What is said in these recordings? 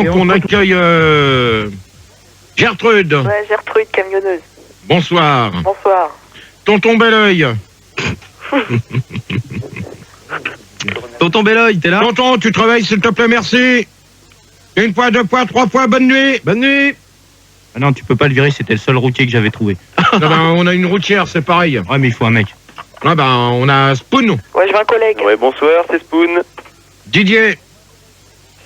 Donc on accueille Gertrude. Ouais, Gertrude, camionneuse. Bonsoir. Bonsoir. Tonton Belleuil. Tonton Belleuil, t'es là? Tonton, tu travailles s'il te plaît, merci. Une fois, deux fois, trois fois, bonne nuit. Bonne nuit. Ah non, tu peux pas le virer, c'était le seul routier que j'avais trouvé. Ah ben, on a une routière, c'est pareil. Ouais, mais il faut un mec. Ah ben, on a Spoon. Ouais, je veux un collègue. Ouais, bonsoir, c'est Spoon. Didier.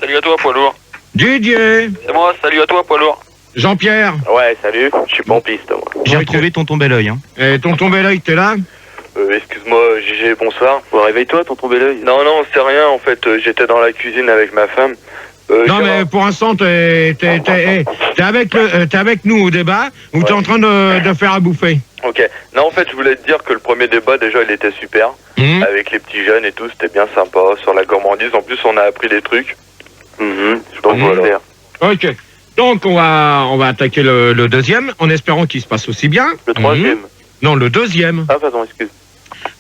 Salut à toi, poids lourd. Didier. C'est moi, salut à toi, poids lourd. Jean-Pierre. Ouais, salut, je suis pas en piste, moi. J'ai retrouvé Tonton Belleuil, hein. Et tonton Belleuil, t'es là? Excuse-moi, Gégé, bonsoir. Réveille-toi, tonton Belleuil. Non, non, c'est rien, en fait, j'étais dans la cuisine avec ma femme. Non, mais pour l'instant, t'es avec nous au débat ou t'es en train de faire à bouffer? Ok. Non, en fait, je voulais te dire que le premier débat, déjà, il était super. Avec les petits jeunes et tout, c'était bien sympa. Sur la gourmandise, en plus, on a appris des trucs. Donc voilà. Ok. Donc, on va attaquer le deuxième, en espérant qu'il se passe aussi bien. Le troisième. Non, le deuxième. Ah, pardon, excuse.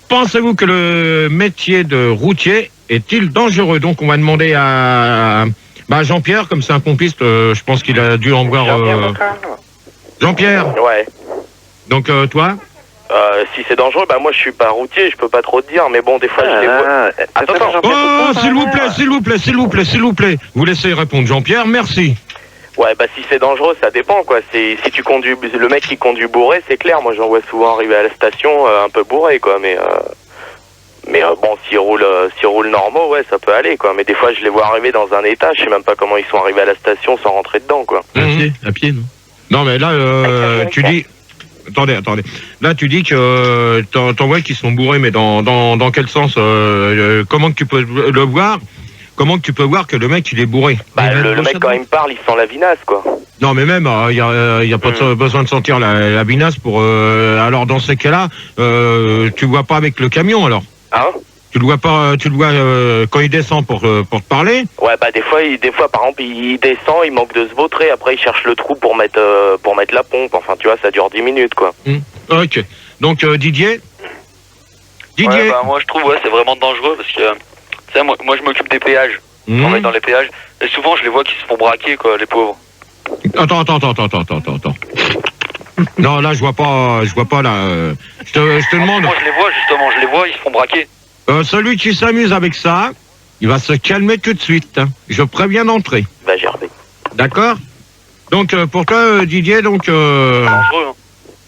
Pensez-vous que le métier de routier est-il dangereux? Donc, on va demander à Jean-Pierre, comme c'est un pompiste, je pense qu'il a dû en voir... Jean-Pierre. Ouais. Donc, toi? Si c'est dangereux, bah moi je suis pas routier, je peux pas trop te dire, mais bon, des fois je les vois. Attends, Oh, s'il vous plaît. Vous laissez répondre Jean-Pierre, merci. Ouais, bah si c'est dangereux, ça dépend quoi. Si tu conduis, le mec qui conduit bourré, c'est clair. Moi j'en vois souvent arriver à la station un peu bourré quoi, mais bon, s'ils roulent normaux, ouais, ça peut aller quoi. Mais des fois je les vois arriver dans un état, je sais même pas comment ils sont arrivés à la station sans rentrer dedans quoi. À pied, non? Non, mais là, tu dis... Attendez. Là, tu dis que t'en vois qui sont bourrés, mais dans quel sens comment que tu peux le voir? Comment que tu peux voir que le mec, il est bourré? Bah, le mec, quand il me parle, il sent la vinasse, quoi. Non, mais même, il y a pas besoin de sentir la binasse pour... alors, dans ces cas-là, tu le vois pas avec le camion, alors? Hein? Tu le vois pas, quand il descend pour te parler? Ouais, bah, des fois, par exemple, il descend, il manque de se vautrer, après, il cherche le trou pour mettre la pompe. Enfin, tu vois, ça dure 10 minutes, quoi. Ok. Donc, Didier? Ouais, bah, moi, je trouve, ouais, c'est vraiment dangereux parce que, tu sais, moi, je m'occupe des péages. Je travaille dans les péages. Et souvent, je les vois qui se font braquer, quoi, les pauvres. Attends. Non, là, je vois pas, là. Je te demande... Moi, je les vois, ils se font braquer. Celui qui s'amuse avec ça, il va se calmer tout de suite. Hein. Je préviens d'entrer. Bah, Gervais. D'accord? Donc, pour toi, Didier, donc... Dangereux, hein.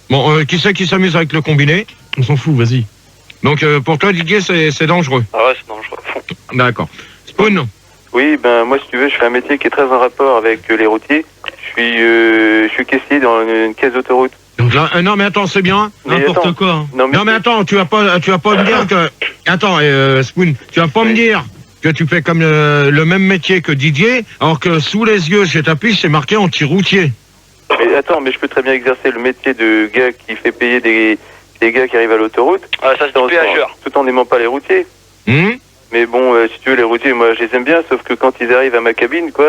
Bon, qui c'est qui s'amuse avec le combiné? On s'en fout, vas-y. Donc, pour toi, Didier, c'est dangereux. Ah ouais, c'est dangereux. D'accord. Spoon? Oui, ben, moi, si tu veux, je fais un métier qui est très en rapport avec les routiers. Je suis caissier dans une caisse d'autoroute. Non, mais attends, c'est bien. N'importe quoi. Hein. Non, mais attends, tu vas pas me dire que... Attends, Spoon, tu vas pas me dire que tu fais comme le même métier que Didier, alors que sous les yeux, chez ta piste, c'est marqué anti-routier. Mais attends, mais je peux très bien exercer le métier de gars qui fait payer des gars qui arrivent à l'autoroute. Ah, ça, c'est du péageur. Tout en n'aimant pas les routiers. Mais bon, si tu veux, les routiers, moi, je les aime bien, sauf que quand ils arrivent à ma cabine, quoi...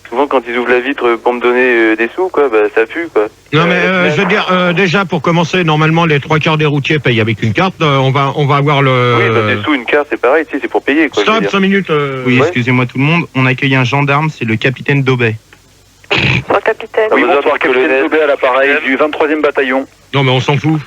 souvent, quand ils ouvrent la vitre pour me donner des sous, quoi, bah, ça pue, quoi. Non, mais je veux dire, déjà, pour commencer, normalement, les 3/4 des routiers payent avec une carte. On va avoir le... Oui, bah, des sous, une carte, c'est pareil, tu sais, c'est pour payer, quoi. Stop, 5 minutes. Oui, ouais. excusez-moi tout le monde, on accueille un gendarme, c'est le capitaine Daubet. Bonsoir, capitaine. Oui, bonsoir, capitaine Daubet à l'appareil du 23e bataillon. Non, mais on s'en fout.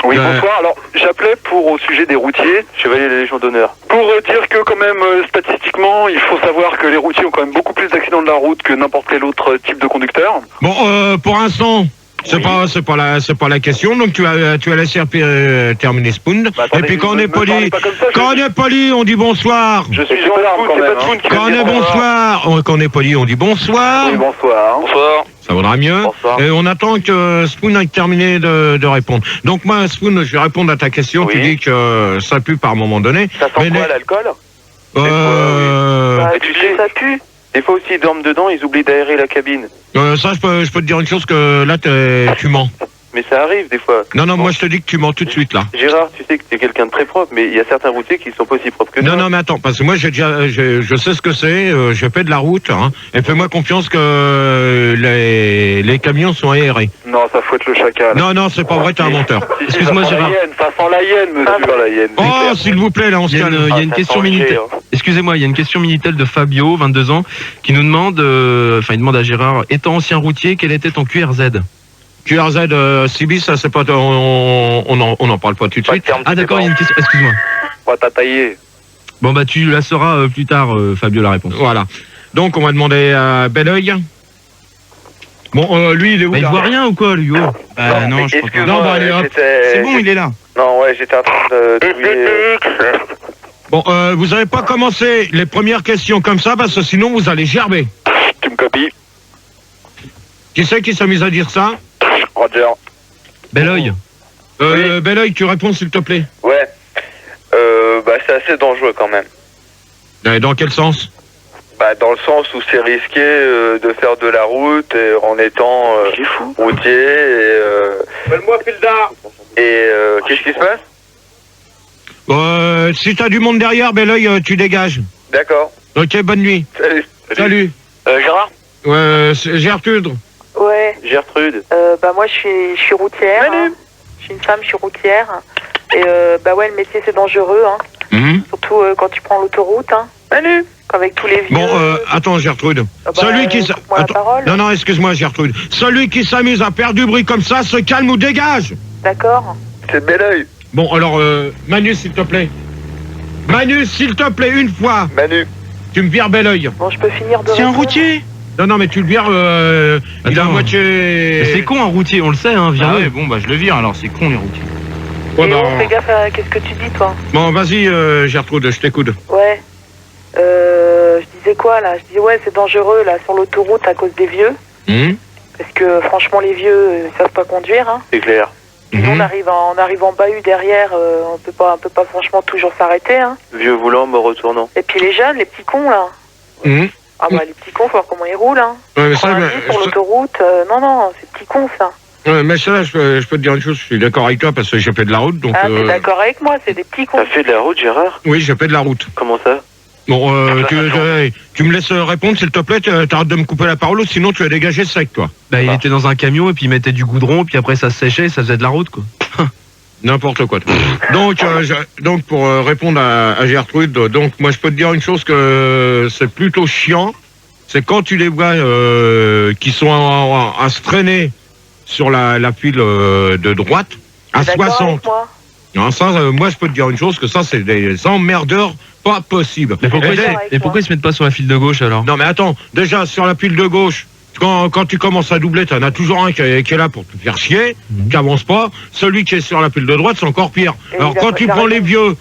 Oui, bonsoir. Alors, j'appelais au sujet des routiers, Chevalier de la Légion d'honneur. pour dire que quand même, statistiquement, il faut savoir que les routiers ont quand même beaucoup plus d'accidents de la route que n'importe quel autre type de conducteur. Bon, pour l'instant, c'est pas la question. Donc tu as laissé terminer Spoon. Bah, attendez, et puis quand on me est poli, parlez pas comme ça, quand on est poli, on dit bonsoir. Je suis C'est gendarme pas quand même. Quand on est bonsoir, quand on est poli, on dit bonsoir. Oui, bonsoir. Bonsoir. Ça vaudra mieux. Bonsoir. Et on attend que Spoon ait terminé de répondre. Donc moi, Spoon, je vais répondre à ta question. Oui. Tu dis que ça pue par un moment donné. Ça sent quoi, l'alcool? Bah, tu sais, ça pue. des fois aussi, ils dorment dedans, ils oublient d'aérer la cabine. Ça, je peux te dire une chose, que là, tu mens. Mais ça arrive, des fois. Non, moi, je te dis que tu mens tout de suite, là. Gérard, tu sais que t'es quelqu'un de très propre, mais il y a certains routiers qui sont pas aussi propres que toi. Non, mais attends, parce que moi, je sais ce que c'est, je fais de la route, hein, et fais-moi confiance que les camions sont aérés. Non, ça fouette le chacal. Non, c'est pas vrai, t'es un menteur. Excuse-moi, Gérard. Ça sent la hyène, monsieur. La hyène. Oh, s'il vous plaît, là, on se calme. Il y a une question militaire. Excusez-moi, il y a une question Minitel de Fabio, 22 ans, qui nous demande, il demande à Gérard, étant ancien routier, quel était ton QRZ? QRZ Cibi, ça c'est pas... On n'en parle pas tout de suite. Ah d'accord, il y a une question, excuse-moi. Pas t'as taillé. Bon bah tu la sauras plus tard, Fabio, la réponse. Voilà. Donc on va demander à Belleuil. Bon, lui il est où Il là voit rien ou quoi, lui? Bah non, je crois pas. Non, bah allez hop. C'est bon, il est là. Non, ouais, j'étais en train de... Bon, vous avez pas commencé les premières questions comme ça parce que sinon vous allez gerber. Tu me copies? Qui c'est qui s'amuse à dire ça? Roger. Belleuil. Oui. Belleuil, tu réponds s'il te plaît. Ouais. Bah c'est assez dangereux quand même. Dans quel sens? Bah dans le sens où c'est risqué de faire de la route en étant routier et... Fais-moi Fildar. Et qu'est-ce qui se passe? Si t'as du monde derrière, Belleuil, tu dégages. D'accord. Ok, bonne nuit. Salut. Salut. Gérard? C'est Gertrude. Ouais. Gertrude. Bah moi je suis routière. Hein. Je suis une femme, je suis routière. Et bah ouais, le métier c'est dangereux. Hein. Surtout quand tu prends l'autoroute. Hein. Manu. Avec tous les vieux. Bon, attends Gertrude. Celui qui... Non, excuse-moi Gertrude. Celui qui s'amuse à faire du bruit comme ça, se calme ou dégage. D'accord. C'est Belleuil. Bon, alors, Manu, s'il te plaît. Manu, s'il te plaît, une fois. Manu. Tu me vires Belleuil. Bon, je peux finir de... C'est un routier. Non, mais tu le vires, il a à moitié... C'est con un routier, on le sait, hein, Ah ouais, bon, bah je le vire alors, c'est con les routiers. Ouais, Et fais gaffe à qu'est-ce que tu dis, toi. Bon, vas-y, Gertrude, je t'écoute. Ouais. Je disais quoi, là? Je disais, ouais, c'est dangereux, là, sur l'autoroute, à cause des vieux. Parce que, franchement, les vieux, ils savent pas conduire, hein. C'est clair. Nous, on arrive en bahut derrière, on peut pas franchement toujours s'arrêter, hein. Vieux voulant me retournant. Et puis les jeunes, les petits cons, là. Ah bah, les petits cons, faut voir comment ils roulent, hein. Ouais, mais ça, 90 sur l'autoroute, non, c'est petits cons, ça. Ouais, mais ça, je peux te dire une chose, je suis d'accord avec toi parce que j'ai fait de la route, donc... Ah, t'es d'accord avec moi, c'est des petits cons. T'as fait de la route, Gérard? Oui, j'ai fait de la route. Comment ça? Bon, tu me laisses répondre, s'il te plaît, t'arrêtes de me couper la parole, sinon tu vas dégager sec, toi. Bah, il était dans un camion et puis il mettait du goudron, puis après ça se séchait et ça faisait de la route, quoi. N'importe quoi. Donc pour répondre à Gertrude, donc moi je peux te dire une chose que c'est plutôt chiant, c'est quand tu les vois qui sont à se traîner sur la file de droite à 60. Non, ça, moi je peux te dire une chose, que ça c'est des emmerdeurs pas possibles. Mais pourquoi ils se mettent pas sur la file de gauche alors? Non mais attends, déjà sur la file de gauche, quand tu commences à doubler, t'en as toujours un qui est là pour te faire chier, qui avance pas. Celui qui est sur la file de droite, c'est encore pire. Alors quand tu prends les vieux,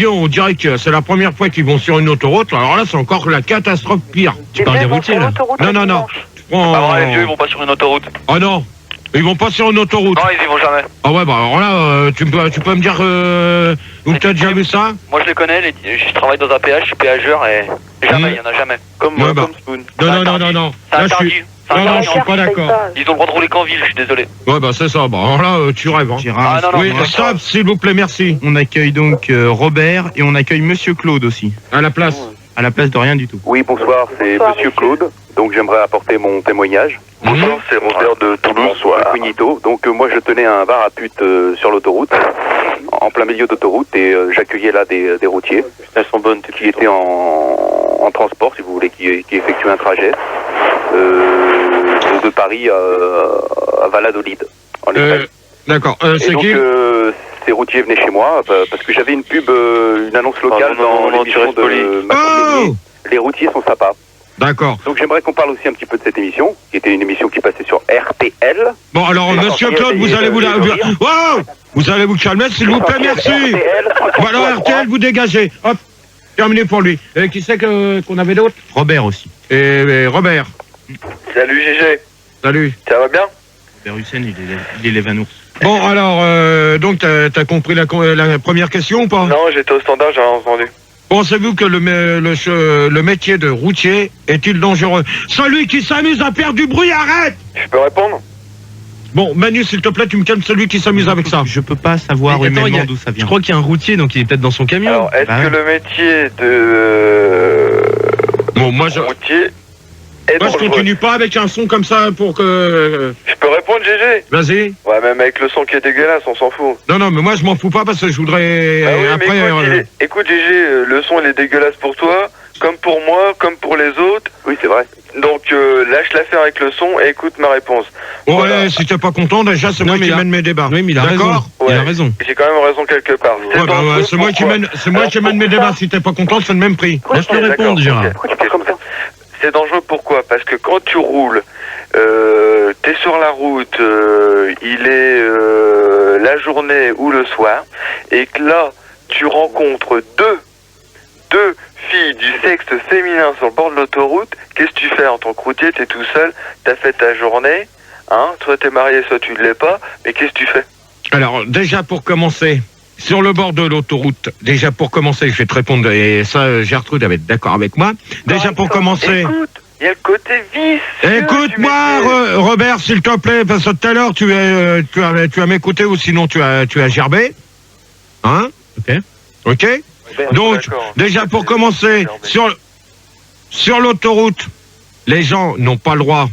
on dirait que c'est la première fois qu'ils vont sur une autoroute. Alors là, c'est encore la catastrophe pire. Tu parles des routiers là? Non. Tu prends... les vieux, ils vont pas sur une autoroute. Oh non, ils vont pas sur une autoroute. Non, ils y vont jamais. Ah ouais, bah alors là, tu peux me dire où t'as déjà vu ça? Moi, je les connais, je travaille dans un péage, je suis péageur et jamais, il y en a jamais. Comme Spoon. Non. C'est Là, interdit. je suis pas d'accord. Ils ont le droit de rouler qu'en ville, je suis désolé. Ouais, bah c'est ça. Bah alors là, tu rêves. Hein. Gérard, oui, stop, s'il vous plaît, merci. On accueille donc Robert et on accueille Monsieur Claude aussi. À la place. À la place de rien du tout. Oui, bonsoir, c'est Monsieur Claude. Donc j'aimerais apporter mon témoignage. Bonsoir, c'est Robert de Toulouse, Cognito. Donc moi je tenais un bar à pute sur l'autoroute, en plein milieu d'autoroute, et j'accueillais là des routiers. Elles sont bonnes, qui étaient en transport, si vous voulez, qui effectuaient un trajet de Paris à Valladolid. D'accord. C'est qui? Ces routiers venaient chez moi parce que j'avais une pub, une annonce locale dans l'émission de Macron. Les routiers sont sympas. D'accord. Donc j'aimerais qu'on parle aussi un petit peu de cette émission, qui était une émission qui passait sur RTL. Bon alors Monsieur Claude, vous allez vous allez vous calmer s'il vous plaît, merci. Voilà RTL, vous dégagez. Hop, terminé pour lui. Qui c'est qu'on avait d'autre? Robert aussi. Et Robert. Salut GG. Salut. Ça va bien? Robert Hussein, il est les vanours. Bon alors, donc t'as compris la première question ou pas? Non, j'étais au standard, j'ai entendu. Pensez-vous que le métier de routier est-il dangereux? Celui qui s'amuse à faire du bruit, arrête! Je peux répondre? Bon, Manu, s'il te plaît, tu me calmes celui qui s'amuse avec ça. Je peux pas savoir humainement d'où ça vient. Je crois qu'il y a un routier, donc il est peut-être dans son camion. Alors, est-ce que le métier de bon, moi, routier Moi, je continue pas avec un son comme ça pour que... Je peux répondre, GG? Vas-y. Ouais, même avec le son qui est dégueulasse, on s'en fout. Non, mais moi, je m'en fous pas parce que je voudrais... Ah oui, après, mais écoute, GG, le son, il est dégueulasse pour toi, comme pour moi, comme pour les autres. Oui, c'est vrai. Donc, lâche l'affaire avec le son et écoute ma réponse. Ouais, Voilà. si t'es pas content, déjà, c'est moi qui mène mes débats. Oui, mais il a raison. D'accord. Il a raison. J'ai quand même raison quelque part. Ouais, bah, ouais, c'est moi qui mène mes débats. Si t'es pas content, c'est le même prix. Laisse-le répondre, Gérard. C'est dangereux pourquoi? Parce que quand tu roules, t'es sur la route, il est la journée ou le soir, et que là, tu rencontres deux filles du sexe féminin sur le bord de l'autoroute, qu'est-ce que tu fais en tant que routier? T'es tout seul, t'as fait ta journée, hein? Soit t'es marié, soit tu ne l'es pas, mais qu'est-ce que tu fais? Alors, déjà pour commencer, sur le bord de l'autoroute, déjà pour commencer, je vais te répondre, et ça, Gertrude va être d'accord avec moi. Déjà pour commencer... Écoute, il y a le côté vice. Écoute-moi, Robert, s'il te plaît, parce que tout à l'heure, tu as m'écouté ou sinon tu as gerbé. Hein? Ok. Donc, déjà pour commencer, sur l'autoroute, les gens n'ont pas le droit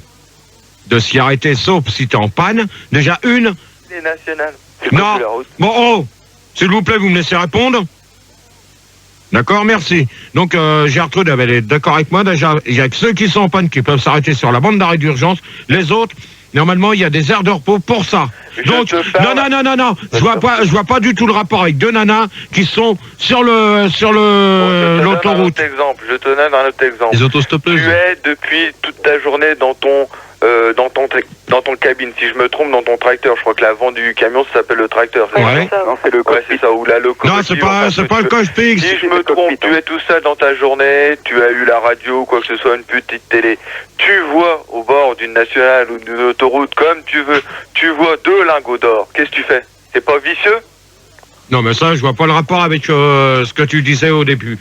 de s'y arrêter, sauf si t'es en panne. Déjà une... Les nationales. Non. Bon, oh, s'il vous plaît, vous me laissez répondre. D'accord, merci. Donc, Gertrude avait d'accord avec moi. Déjà, il y a que ceux qui sont en panne qui peuvent s'arrêter sur la bande d'arrêt d'urgence. Les autres, normalement, il y a des aires de repos pour ça. Donc, non. Je vois pas du tout le rapport avec deux nanas qui sont sur l'autoroute. Je te donne un autre exemple. Les autostoppeuses. Tu es depuis toute ta journée dans ton cabine. Si je me trompe, dans ton tracteur. Je crois que l'avant du camion, ça s'appelle le tracteur. Ouais. Non, c'est le Ouais, c'est ça. Ou la locomotive. Non, c'est pas le cockpit. Si je me trompe, tu es tout seul dans ta journée, tu as eu la radio, quoi que ce soit, une petite télé. Tu vois au bord d'une nationale ou d'une autoroute, comme tu veux, tu vois deux lingots d'or. Qu'est-ce que tu fais? C'est pas vicieux? Non, mais ça, je vois pas le rapport avec ce que tu disais au début.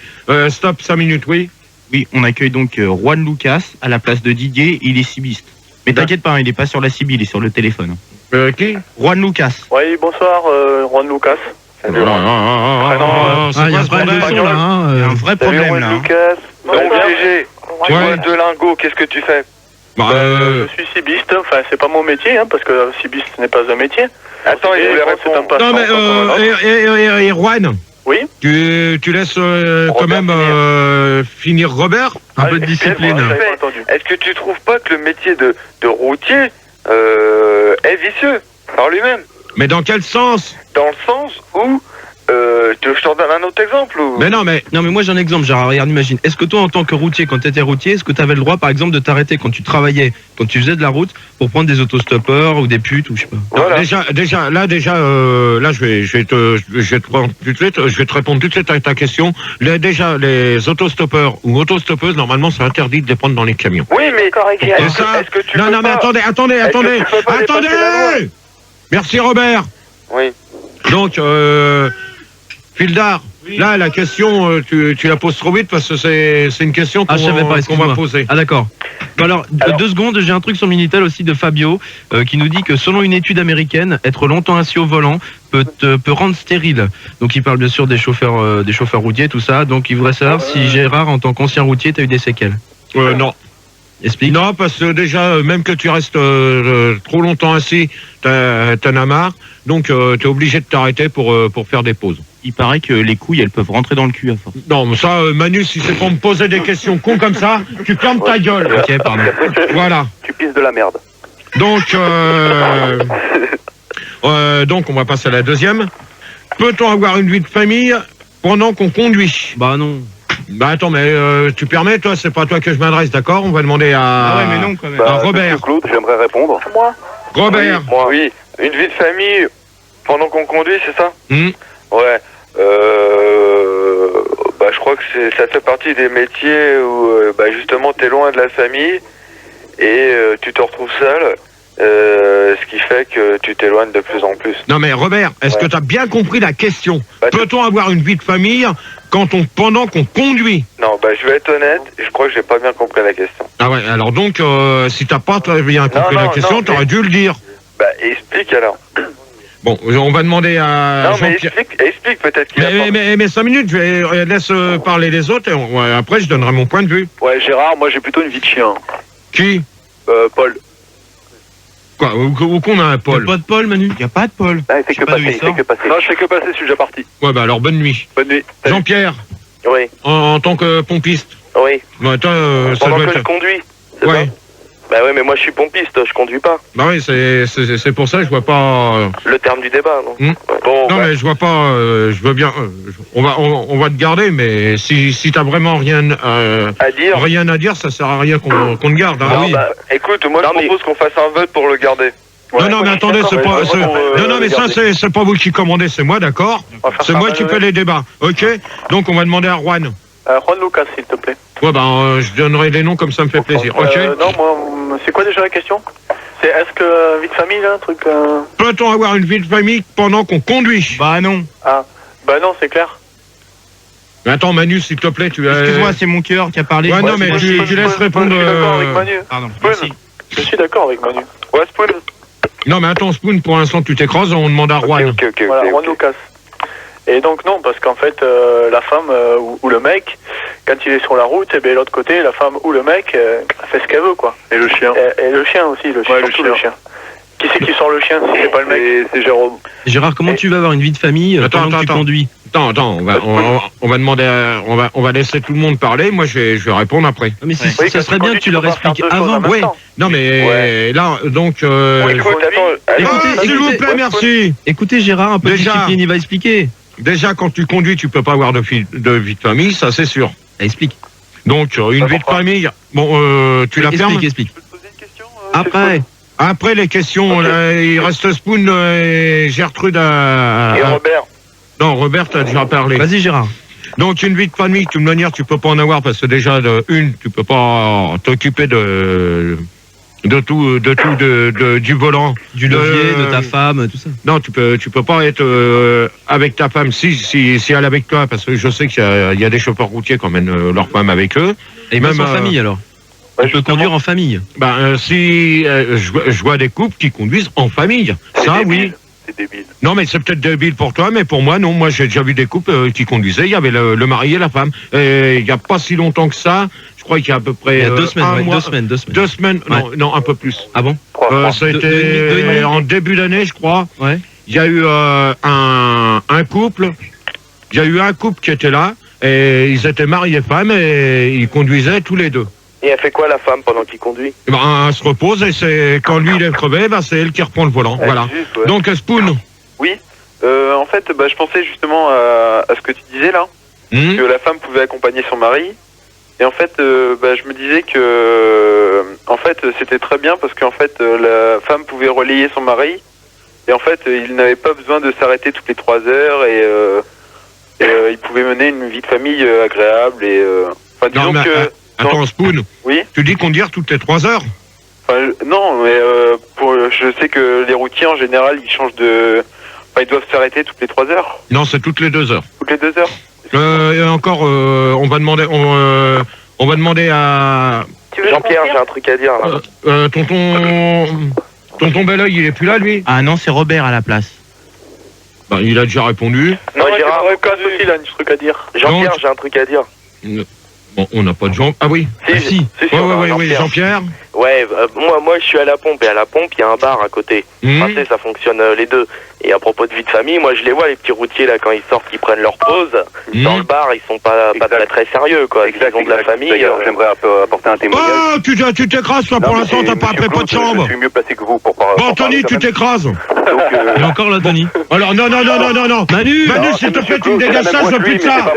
Stop, 5 minutes, oui. Oui, on accueille donc Juan Lucas à la place de Didier, il est cibiste. Mais t'inquiète pas, il est pas sur la CIB, il est sur le téléphone. Qui? Juan Lucas. Oui, bonsoir, Juan Lucas. Il y a un vrai problème là. Donc, GG, tu vois deux lingots, qu'est-ce que tu fais? Je suis cibiste, enfin c'est pas mon métier, parce que cibiste ce n'est pas un métier. Attends, il voulait répondre. Non mais, et Juan? Oui. Tu laisses quand même finir Robert? Un peu de discipline. Est-ce que tu trouves pas que le métier de routier est vicieux par lui-même? Mais dans quel sens? Dans le sens où je t'en donne un autre exemple ou... Non mais moi j'ai un exemple, Gérard, regarde, imagine. Est-ce que toi en tant que routier, quand tu étais routier, est-ce que tu avais le droit par exemple de t'arrêter quand tu travaillais, quand tu faisais de la route, pour prendre des autostoppeurs ou des putes ou je sais pas? Voilà. Là je vais te répondre tout de suite à ta question. Déjà les autostoppeurs ou autostoppeuses, normalement c'est interdit de les prendre dans les camions. Oui mais est-ce que tu mais attendez. Merci Robert. Oui. Donc, Fildar, là, la question, tu la poses trop vite parce que c'est une question qu'on va poser. Ah d'accord. Alors, 2 secondes, j'ai un truc sur Minitel aussi de Fabio qui nous dit que selon une étude américaine, être longtemps assis au volant peut rendre stérile. Donc il parle bien sûr des chauffeurs routiers, tout ça. Donc il voudrait savoir si Gérard, en tant qu'ancien routier, t'as eu des séquelles. Non. Explique. Non, parce que déjà, même que tu restes trop longtemps assis, t'en as marre. Donc, t'es obligé de t'arrêter pour faire des pauses. Il paraît que les couilles, elles peuvent rentrer dans le cul à force. Non, mais ça, Manu, si c'est pour me poser des questions cons comme ça, tu fermes ta gueule. Ok, pardon. Voilà. Tu pisses de la merde. Donc, on va passer à la deuxième. Peut-on avoir une vie de famille pendant qu'on conduit? Bah non. Bah attends, mais tu permets, toi, c'est pas à toi que je m'adresse, d'accord? On va demander à... Ah ouais, mais non, quand même. À Robert. Claude, j'aimerais répondre. Moi. Robert. Oui, une vie de famille pendant qu'on conduit, c'est ça? Ouais. Je crois que ça fait partie des métiers où justement t'es loin de la famille et tu te retrouves seul. Ce qui fait que tu t'éloignes de plus en plus. Non mais Robert, est-ce que tu as bien compris la question? Peut-on avoir une vie de famille pendant qu'on conduit? Non, je vais être honnête, je crois que j'ai pas bien compris la question. Ah ouais, alors donc, si t'as pas bien compris la question, t'aurais dû le dire. Explique alors. Bon, on va demander à... Non, mais explique peut-être qu'il mais 5 minutes, laisse parler les autres et après je donnerai mon point de vue. Ouais, Gérard, moi j'ai plutôt une vie de chien. Qui? Paul. Quoi? Où qu'on a un Paul? Pas de Paul, Manu? Il n'y a pas de Paul. Ah, il fait que passer, il fait que passer. Non, je fais que passer, je suis déjà parti. Ouais, bah alors bonne nuit. Bonne nuit. Jean-Pierre, Oui, en tant que pompiste. oui. Ouais, toi, ça Pendant doit que être... je conduis, c'est Ouais. ça? Bah ouais, mais moi je suis pompiste, je conduis pas. Bah oui, c'est pour ça que je vois pas... Le terme du débat, non? Hmm. Ouais. Bon, Non bah, mais je vois pas, je veux bien, on va te garder, mais si t'as vraiment rien à dire, ça sert à rien qu'on te garde. Hein. non, Oui. bah, Écoute, moi je propose qu'on fasse un vote pour le garder. non mais attendez, c'est pas, non mais ça c'est pas vous qui commandez, c'est moi, d'accord. C'est moi qui fais les débats, ok. Donc on va demander à Juan. Juan Lucas, s'il te plaît. Ouais ben je donnerai les noms comme ça me fait plaisir, ok. Non, moi, c'est quoi déjà la question? C'est est-ce que vie de famille, là, un truc... Peut-on avoir une vie de famille pendant qu'on conduit? Bah non. Ah, bah non, c'est clair. Mais attends Manu, s'il te plaît, tu as... Excuse-moi, c'est mon cœur qui a parlé. Ouais, non mais tu laisses répondre... Je suis d'accord avec Manu. Pardon, Spoon. merci. Je suis d'accord avec Manu. Ouais, Spoon. Non mais attends Spoon, pour l'instant tu t'écrases, on demande à Juan. Ok. Voilà, Juan Lucas. Et donc non, parce qu'en fait, la femme ou le mec, quand il est sur la route, et bien l'autre côté, la femme ou le mec fait ce qu'elle veut, quoi. Et le chien. Et le chien aussi, le chien, Ouais, surtout le chien. Qui c'est qui sort le chien si c'est pas le mec? C'est Jérôme. Gérard, comment tu vas avoir une vie de famille pendant que tu conduis? Attends, on va demander, on va laisser tout le monde parler. Moi, je vais répondre après. Mais Oui, ça serait bien que tu leur expliques avant. Oui. Non, mais là, donc. Écoute, attends. S'il vous plaît, merci. Écoutez, Gérard, un peu de Déjà. discipline, il va expliquer. Déjà, quand tu conduis, tu peux pas avoir de vie de famille, ça c'est sûr. Explique. Donc, une vie de famille. Bon, tu la fermes. Explique. Je peux te poser une question Après. Après les questions, là, il reste Spoon et Gertrude à. Et Robert. Non, Robert a déjà parlé. Vas-y, Gérard. Donc une vie de famille, de toute manière, tu peux pas en avoir parce que déjà tu peux pas t'occuper du volant, Du levier, de ta femme, tout ça. Non, tu peux pas être avec ta femme si elle est avec toi, parce que je sais qu'il y a des chauffeurs routiers qui emmènent leur femme avec eux. Et même en famille alors. On peut conduire en famille. Je vois des couples qui conduisent en famille. Ça, oui. C'est débile. Non, mais c'est peut-être débile pour toi, mais pour moi, non. Moi, j'ai déjà vu des couples qui conduisaient. Il y avait le mari et la femme. Et il n'y a pas si longtemps que ça. Je crois qu'il y a à peu près. Il y a 2 semaines, un mois, 2 semaines. 2 semaines. Ouais. Non, un peu plus. Ah bon? Ça a Deux été et demi. en début d'année, je crois. Ouais. Il y a eu un couple. Il y a eu un couple qui était là. Et ils étaient mari et femme et ils conduisaient tous les deux. Et elle fait quoi la femme pendant qu'il conduit? Eh ben, elle se repose et c'est quand lui il est crevé, c'est elle qui reprend le volant. Voilà. Juste, ouais. Donc Spoon. Oui. En fait, je pensais justement à ce que tu disais là, que la femme pouvait accompagner son mari. Et en fait, je me disais que, en fait, c'était très bien parce qu'en fait, la femme pouvait relayer son mari. Et en fait, il n'avait pas besoin de s'arrêter toutes les 3 heures et il pouvait mener une vie de famille agréable et. Enfin, disons Non, mais, que. attends, Spoon. Oui. Tu dis conduire toutes les 3 heures? Enfin, non, mais je sais que les routiers en général, ils changent de. Enfin, ils doivent s'arrêter toutes les 3 heures. Non, c'est toutes les 2 heures. Toutes les 2 heures. Et encore, on va demander à Tu veux Jean-Pierre, j'ai un truc à dire là. tonton Belleuil, il est plus là, lui? Ah non, c'est Robert à la place. Bah, il a déjà répondu. Non, Gérard, Lucas aussi, il a un truc à dire. Jean-Pierre, Donc- j'ai un truc à dire. Bon, on n'a pas de Jean. Ah oui. Si. Oui, Jean-Pierre. Ouais, moi je suis à la pompe et à la pompe il y a un bar à côté. Enfin, tu sais, ça fonctionne les deux. Et à propos de vie de famille, moi je les vois les petits routiers là quand ils sortent, ils prennent leur pause dans le bar, ils sont pas très sérieux quoi. Ils ont de la famille. D'ailleurs, j'aimerais apporter un témoignage. Oh, tu t'écrases, toi, pour l'instant, t'as pas appelé pas de chambre. Je suis mieux placé que vous pour parler. Bon, Tony, tu t'écrases. Donc, Il est encore là, Tony. Alors, non. Manu Manu, s'il te plaît, tu me dégages ça, je veux plus de ça.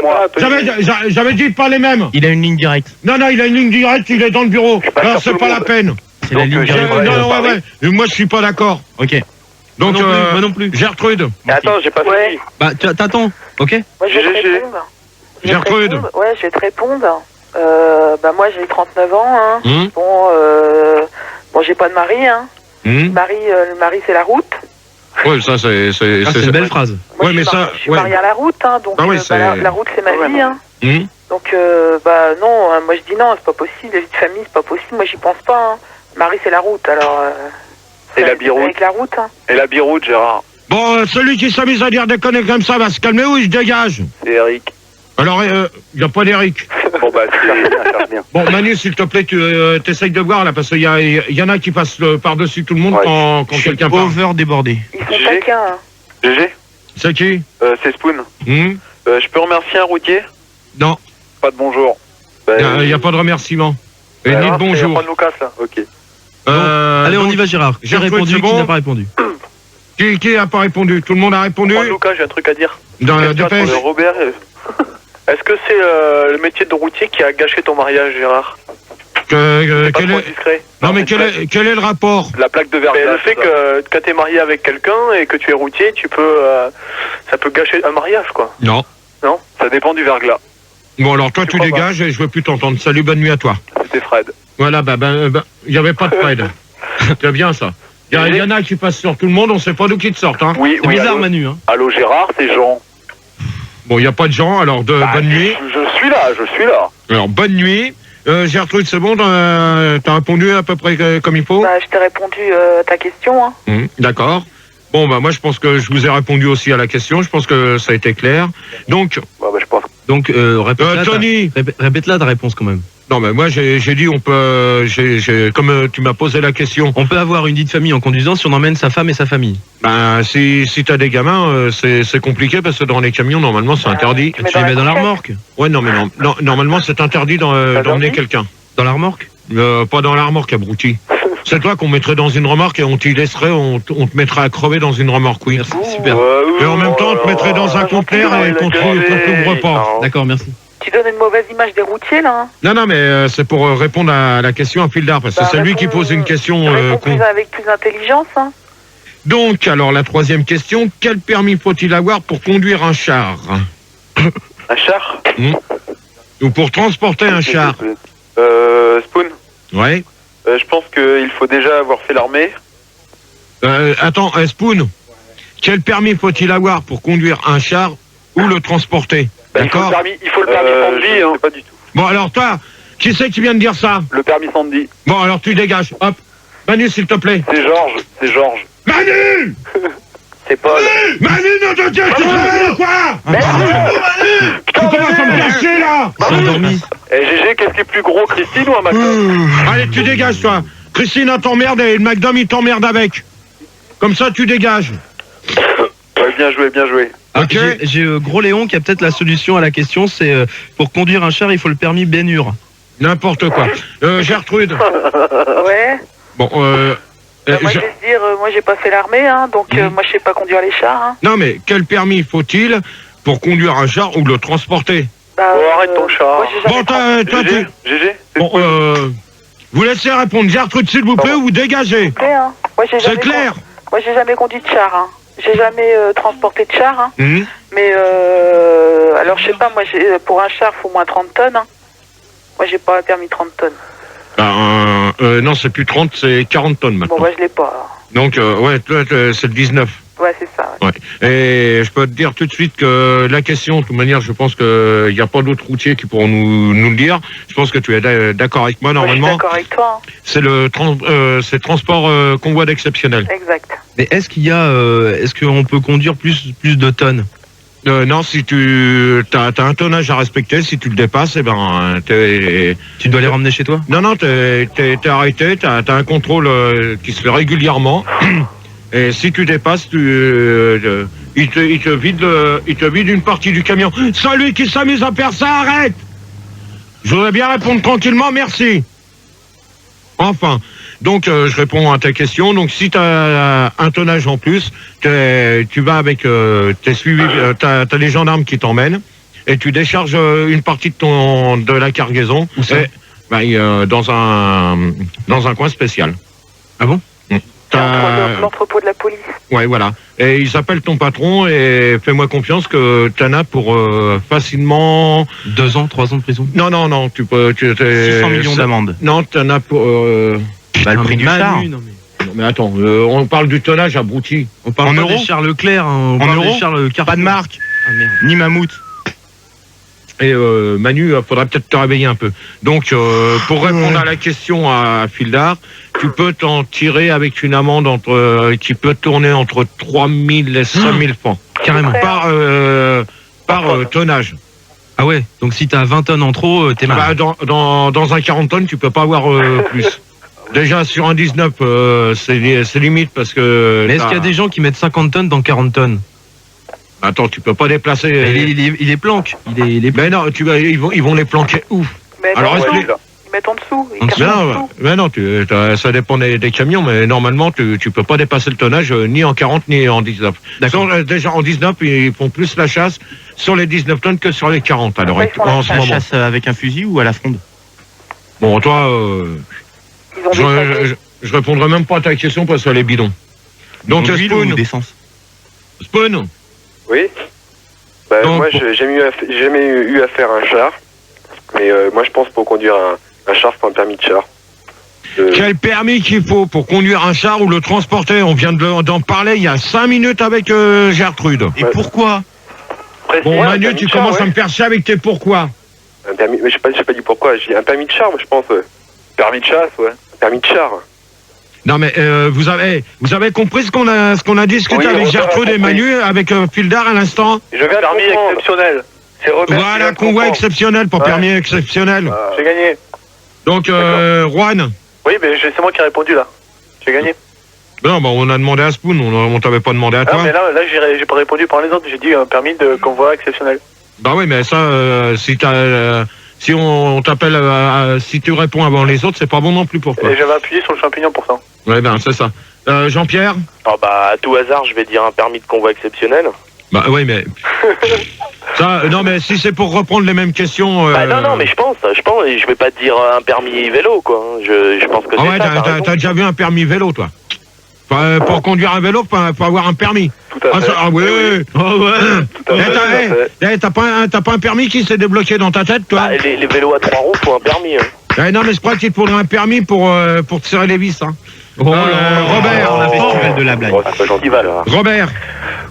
J'avais dit de pas les mêmes. Il a une ligne directe. Non, il a une ligne directe, il est dans le bureau. Alors, c'est pas la peine. C'est la ligne directe. Ouais. Moi, je suis pas d'accord. Ok. Donc, Moi non plus. Gertrude. Mais attends, j'ai pas Ouais. fini. Bah, t'attends, ok? Moi, je vais te répondre. Gertrude. Ouais, je vais te répondre. Moi, j'ai 39 ans. Hein. Bon, j'ai pas de mari. Hein. Le mari, c'est la route. Ouais, ça, c'est une belle phrase. Moi, Ouais, mais ça. je suis mariée à la route. Hein, donc, Ah oui, la route, c'est ma vie. Hein. Donc, non, moi, je dis non, c'est pas possible. La vie de famille, c'est pas possible. Moi, j'y pense pas. Hein. Mari, c'est la route. Alors, Et la biroute. avec la route. Hein. Et la biroute, Gérard. Bon, celui qui s'amuse à dire des conneries comme ça va se calmer ou il se dégage? C'est Eric. Alors, il n'y a pas d'Eric. Bon, bah c'est bien. Bon, Manu, s'il te plaît, tu essayes de voir là, parce qu'il y en a qui passent par-dessus tout le monde quand quelqu'un parle. Over débordé. Ils sont taquins. Hein. GG, C'est qui c'est Spoon. Hmm Je peux remercier un routier? Non, Pas de bonjour. il n'y a pas de remerciement. Et ni de bonjour. Juan Lucas, là. Ok. Allez, on donc, y va, Gérard. Qui a Gertrude, répondu, c'est qui bon n'a pas répondu? Qui n'a pas répondu? Tout le monde a répondu? Juan Lucas, j'ai un truc à dire. Dépêche. Robert, Est-ce que c'est le métier de routier qui a gâché ton mariage, Gérard? Pas Trop discret. Non, mais quel est le rapport? la plaque de verglas. Le fait que quand t'es marié avec quelqu'un et que tu es routier, ça peut gâcher un mariage, quoi. Non. Non? Ça dépend du verglas. Bon, alors toi, tu crois dégages et je veux plus t'entendre. Salut, bonne nuit à toi. C'était Fred. Voilà, il n'y avait pas de Fred. C'est bien ça. Il y en a qui passent sur tout le monde, on sait pas d'où qui te sortent. Hein. Oui, C'est bizarre, allô. Manu. Hein. Allô Gérard, c'est Jean. Bon, il n'y a pas de gens, alors bonne nuit. Je suis là. Alors, bonne nuit. Gertrude, c'est bon, t'as répondu à peu près comme il faut? Bah, je t'ai répondu à ta question. Hein. D'accord. Bon, moi, je pense que je vous ai répondu aussi à la question. Je pense que ça a été clair. Donc, Je pense. Donc, répète-la Tony. répète-la ta réponse quand même. Non, mais moi, j'ai dit, on peut... comme tu m'as posé la question... On peut avoir une vie de famille en conduisant si on emmène sa femme et sa famille. Ben, si t'as des gamins, c'est compliqué parce que dans les camions, normalement, c'est interdit. Tu les mets dans la remorque? Ouais, non, mais non, normalement, c'est interdit d'emmener quelqu'un. Dans la remorque? Pas dans la remorque, abruti. C'est toi qu'on mettrait dans une remorque et on t'y laisserait, on te mettrait à crever dans une remorque, oui. Merci, super. Et en même temps, on te mettrait dans un conteneur et qu'on t'ouvre pas. D'accord, merci. Tu donnes une mauvaise image des routiers, là. Hein. Non, mais c'est pour répondre à la question à fil d'art, parce que c'est lui qui pose une question con. Avec plus d'intelligence, hein. Donc, alors, la troisième question, quel permis faut-il avoir pour conduire un char? Un char? Ou pour transporter un char? Spoon? Ouais. Je pense qu'il faut déjà avoir fait l'armée. Attends, Spoon, quel permis faut-il avoir pour conduire un char ou le transporter? D'accord. Il faut le permis Sandy, hein. Pas du tout. Bon, alors toi, qui c'est qui vient de dire ça? Le permis Sandy. Bon, alors tu dégages. Hop. Manu, s'il te plaît. C'est Georges. Manu! C'est Paul. Manu, non, tu te quoi? Tu commences à me cacher, là! C'est endormi. Et GG, qu'est-ce qui est plus gros, Christine ou un McDo? Allez, tu dégages, toi. Christine, elle t'emmerde et le McDom, il t'emmerde avec. Comme ça, tu dégages. Ouais, bien joué. Ok. J'ai Gros Léon qui a peut-être la solution à la question, c'est pour conduire un char, il faut le permis Bénur. N'importe quoi. Gertrude. Ouais. Bon, moi, je vais te dire, moi, j'ai pas fait l'armée, hein, donc moi, je sais pas conduire les chars. Hein. Non, mais quel permis faut-il pour conduire un char ou le transporter? Bah, arrête ton char. Moi, j'ai jamais Bon, toi, GG. Bon, vous laissez répondre Gertrude, s'il vous plaît, ou vous dégagez. hein. Moi, j'ai C'est jamais clair. Moi, j'ai jamais conduit de char. Hein. J'ai jamais transporté de char. Hein. Mais, alors, je sais pas, moi, pour un char, il faut moins 30 tonnes. Hein. Moi, j'ai pas permis 30 tonnes. Non, c'est plus 30, c'est 40 tonnes maintenant. Bon, bah, je l'ai pas. Alors. Donc, ouais, toi, c'est le 19. Ouais, c'est ça. Ouais. Et je peux te dire tout de suite que la question, de toute manière, je pense qu'il n'y a pas d'autres routiers qui pourront nous le dire. Je pense que tu es d'accord avec moi, normalement. Je suis d'accord avec toi. Hein. C'est transport convoi d'exceptionnel. Exact. Mais est-ce qu'on peut conduire plus de tonnes? Non, si tu as un tonnage à respecter, si tu le dépasses, eh ben, tu dois les ramener chez toi? Non, t'es arrêté, t'as un contrôle qui se fait régulièrement. Et si tu dépasses, il te vide une partie du camion. Celui qui s'amuse à faire ça, arrête! Je voudrais bien répondre tranquillement, merci. Enfin, donc je réponds à ta question. Donc si tu as un tonnage en plus, tu vas avec, t'es suivi, t'as les gendarmes qui t'emmènent et tu décharges une partie de la cargaison. Où ça? Dans un coin spécial. Ah bon? L'entrepôt de la police. Ouais, voilà. Et ils appellent ton patron et fais-moi confiance que t'en as pour facilement... 2 ans, 3 ans de prison? Non, tu peux... 600 millions d'amende. Non, t'en as pour... le prix du char. Non, mais attends, on parle du tonnage abruti. On parle pas des Charles Leclerc, hein, on parle des Charles Carrefour. Pas de marque. Ah, merde. Ni Mammouth. Et Manu, faudra peut-être te réveiller un peu. Donc, pour répondre à la question à fil d'art, tu peux t'en tirer avec une amende qui peut tourner entre 3 000 et 5 000 francs. Carrément. Par tonnage. Ah ouais, donc si t'as 20 tonnes en trop, t'es mal. Bah, dans un 40 tonnes, tu peux pas avoir plus. Déjà, sur un 19, c'est limite parce que... Mais est-ce qu'il y a des gens qui mettent 50 tonnes dans 40 tonnes? Attends, tu peux pas déplacer... Il est planque. Mais non, ils vont les planquer où? Mais alors, ils mettent en dessous. Mais non, ça dépend des camions, mais normalement, tu peux pas dépasser le tonnage ni en 40 ni en 19. D'accord. Déjà, en 19, ils font plus la chasse sur les 19 tonnes que sur les 40. Alors, en ce moment. La chasse avec un fusil ou à la fronde? Bon, toi, je répondrai même pas à ta question parce qu'elle est bidon. Donc, Spoon. Spoon. Oui. Bah, donc, moi, j'ai jamais eu à faire un char. Mais moi, je pense pour conduire un char, faut un permis de char. Quel permis qu'il faut pour conduire un char ou le transporter? On vient d'en parler il y a 5 minutes avec Gertrude. Et pourquoi? Bon, Manu, tu commences à me faire chier avec tes pourquoi. Un permis, mais j'ai pas dit pourquoi. J'ai un permis de char, moi, je pense. Permis de chasse, ouais. Permis de char. Non mais vous avez compris ce qu'on a discuté avec Gertrude et Manu avec Fildar à l'instant? Je viens permis exceptionnel. C'est Robert. Voilà, convoi exceptionnel pour permis exceptionnel. J'ai gagné. Donc Juan. Oui, mais c'est moi qui ai répondu là. J'ai gagné. Non, bah on a demandé à Spoon, on t'avait pas demandé à toi. Non, mais là j'ai pas répondu par les autres. J'ai dit un permis de convoi exceptionnel. Bah oui, mais ça, si on t'appelle, si tu réponds avant les autres, c'est pas bon non plus pour toi. Et j'avais appuyé sur le champignon pour ça. Ouais, ben c'est ça. Jean-Pierre? Ah bah à tout hasard, je vais dire un permis de convoi exceptionnel. Bah oui, mais ça, non, mais si c'est pour reprendre les mêmes questions. Bah non, mais je pense, je vais pas te dire un permis vélo, quoi. Je pense que c'est ouais, ça. T'as déjà vu un permis vélo, toi? Pour conduire un vélo, faut avoir un permis. Tout à fait. Ah ouais. T'as pas un permis qui s'est débloqué dans ta tête, toi? Bah, les vélos à 3 roues, faut un permis. Non, mais je crois qu'il te faudrait un permis pour te serrer les vis. Hein. Robert, la festival de la blague. Robert.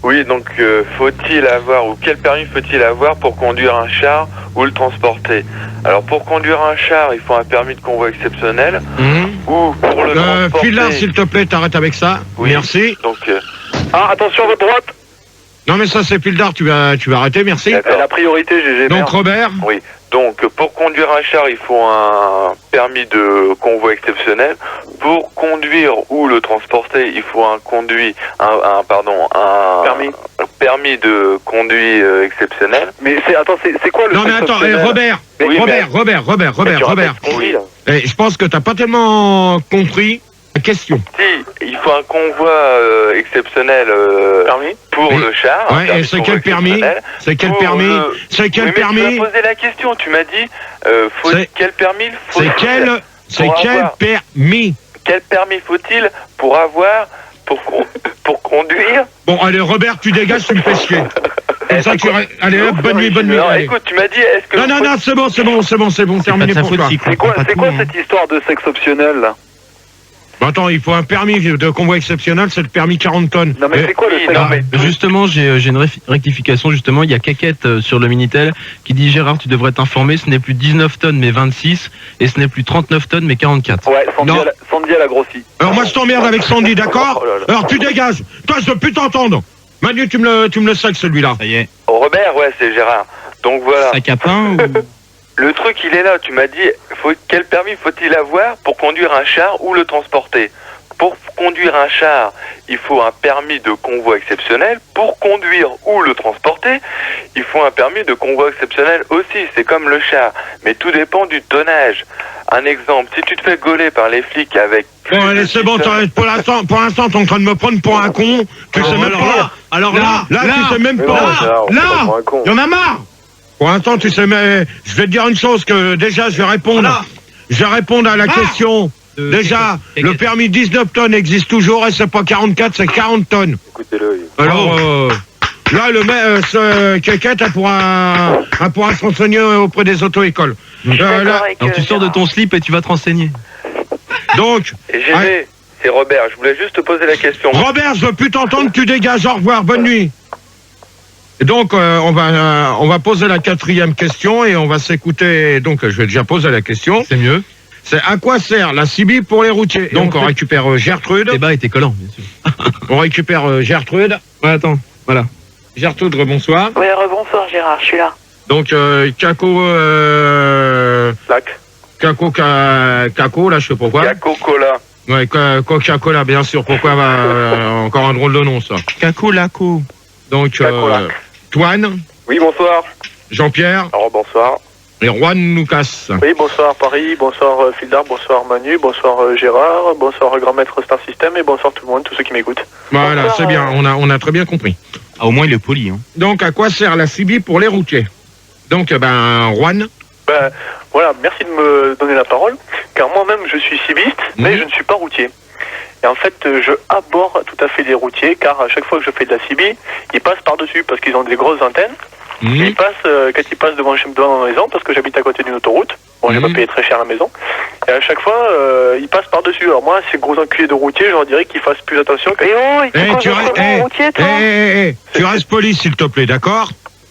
Oui, donc faut-il avoir, ou quel permis faut-il avoir pour conduire un char ou le transporter? Alors pour conduire un char, il faut un permis de convoi exceptionnel, ou pour le transporter... File-là, s'il te plaît, t'arrêtes avec ça. Oui. Merci. Donc, Ah, attention à votre droite. Non, mais ça, c'est Pildar, tu vas arrêter, merci. La priorité, GG. Donc, Robert. Oui. Donc, pour conduire un char, il faut un permis de convoi exceptionnel. Pour conduire ou le transporter, il faut un permis de conduit exceptionnel. Mais c'est quoi le... Non, mais attends, Robert. Oui, Robert. Oui. Je pense que t'as pas tellement compris la question. Si, il faut un convoi exceptionnel pour le char. Ouais, et c'est quel permis? C'est quel permis? C'est quel permis? Tu m'as posé la question, tu m'as dit quel permis faut-il? C'est quel permis? Quel permis faut-il pour avoir pour conduire? Bon, allez, Robert, tu dégages, tu me fais chier. Comme ça, allez, hop, bonne nuit. Écoute, tu m'as dit, est-ce que... Non, c'est bon, terminé pour toi. C'est quoi cette histoire de sexe optionnel, là? Bah attends, il faut un permis de convoi exceptionnel, c'est le permis 40 tonnes. Non mais c'est quoi le permis? Justement, j'ai une rectification, justement, il y a Caquette sur le Minitel qui dit Gérard, tu devrais t'informer, ce n'est plus 19 tonnes mais 26 et ce n'est plus 39 tonnes mais 44. Ouais, Sandy elle a grossi. Alors moi je t'emmerde avec Sandy, d'accord? Alors tu dégages, toi je peux plus t'entendre. Manu, tu me le sacs celui-là. Ça y est. Oh, Robert, ouais, c'est Gérard. Donc voilà. Sac à pain ou... Le truc, il est là. Tu m'as dit, quel permis faut-il avoir pour conduire un char ou le transporter? Pour conduire un char, il faut un permis de convoi exceptionnel. Pour conduire ou le transporter, il faut un permis de convoi exceptionnel aussi. C'est comme le char. Mais tout dépend du tonnage. Un exemple, si tu te fais gauler par les flics avec... Bon, allez, c'est bon, pour l'instant, t'es en train de me prendre pour un con. Tu sais même pas. Alors là, tu sais même pas. Là, il y en a marre. Pour l'instant, tu sais, mais je vais te dire une chose, que déjà, je vais répondre à la question. Déjà, le permis 19 tonnes existe toujours et c'est pas 44, c'est 40 tonnes. Écoutez-le. Alors, là, le mec, Caquette, elle pourra se renseigner auprès des auto-écoles. Alors, tu sors de ton slip et tu vas te renseigner. Donc... Et GG, c'est Robert, je voulais juste te poser la question. Robert, je veux plus t'entendre, tu dégages, au revoir, bonne nuit. Et donc, on va poser la 4e question et on va s'écouter. Donc, je vais déjà poser la question. C'est mieux. C'est à quoi sert la CB pour les routiers? Donc, on récupère Gertrude. Le débat était collant, bien sûr. On récupère Gertrude. Ouais, attends, voilà. Gertrude, bonsoir. Oui, rebonsoir Gérard, je suis là. Donc, Caco... Caco, là, je sais pourquoi. Caco-Cola. Ouais, Coca-Cola, bien sûr. Pourquoi encore un drôle de nom, ça. Caco-Laco. Donc, Toine. Oui, bonsoir. Jean-Pierre. Alors, bonsoir. Et Juan Lucas. Oui, bonsoir Paris, bonsoir Fildar, bonsoir Manu, bonsoir Gérard, bonsoir Grand Maître Star System et bonsoir tout le monde, tous ceux qui m'écoutent. Voilà, c'est bien, on a très bien compris. Ah, au moins il est poli. Hein. Donc, à quoi sert la CB pour les routiers? Donc, Juan. Voilà, merci de me donner la parole, car moi-même je suis cibiste, mais je ne suis pas routier. Et en fait, je aborde tout à fait les routiers, car à chaque fois que je fais de la CB, ils passent par-dessus, parce qu'ils ont des grosses antennes. Ils passent, quand ils passent devant ma maison, parce que j'habite à côté d'une autoroute, bon, j'ai pas payé très cher la maison, et à chaque fois, ils passent par-dessus. Alors moi, ces gros enculés de routiers, je leur dirais qu'ils fassent plus attention. Tu restes poli, s'il te plaît, d'accord?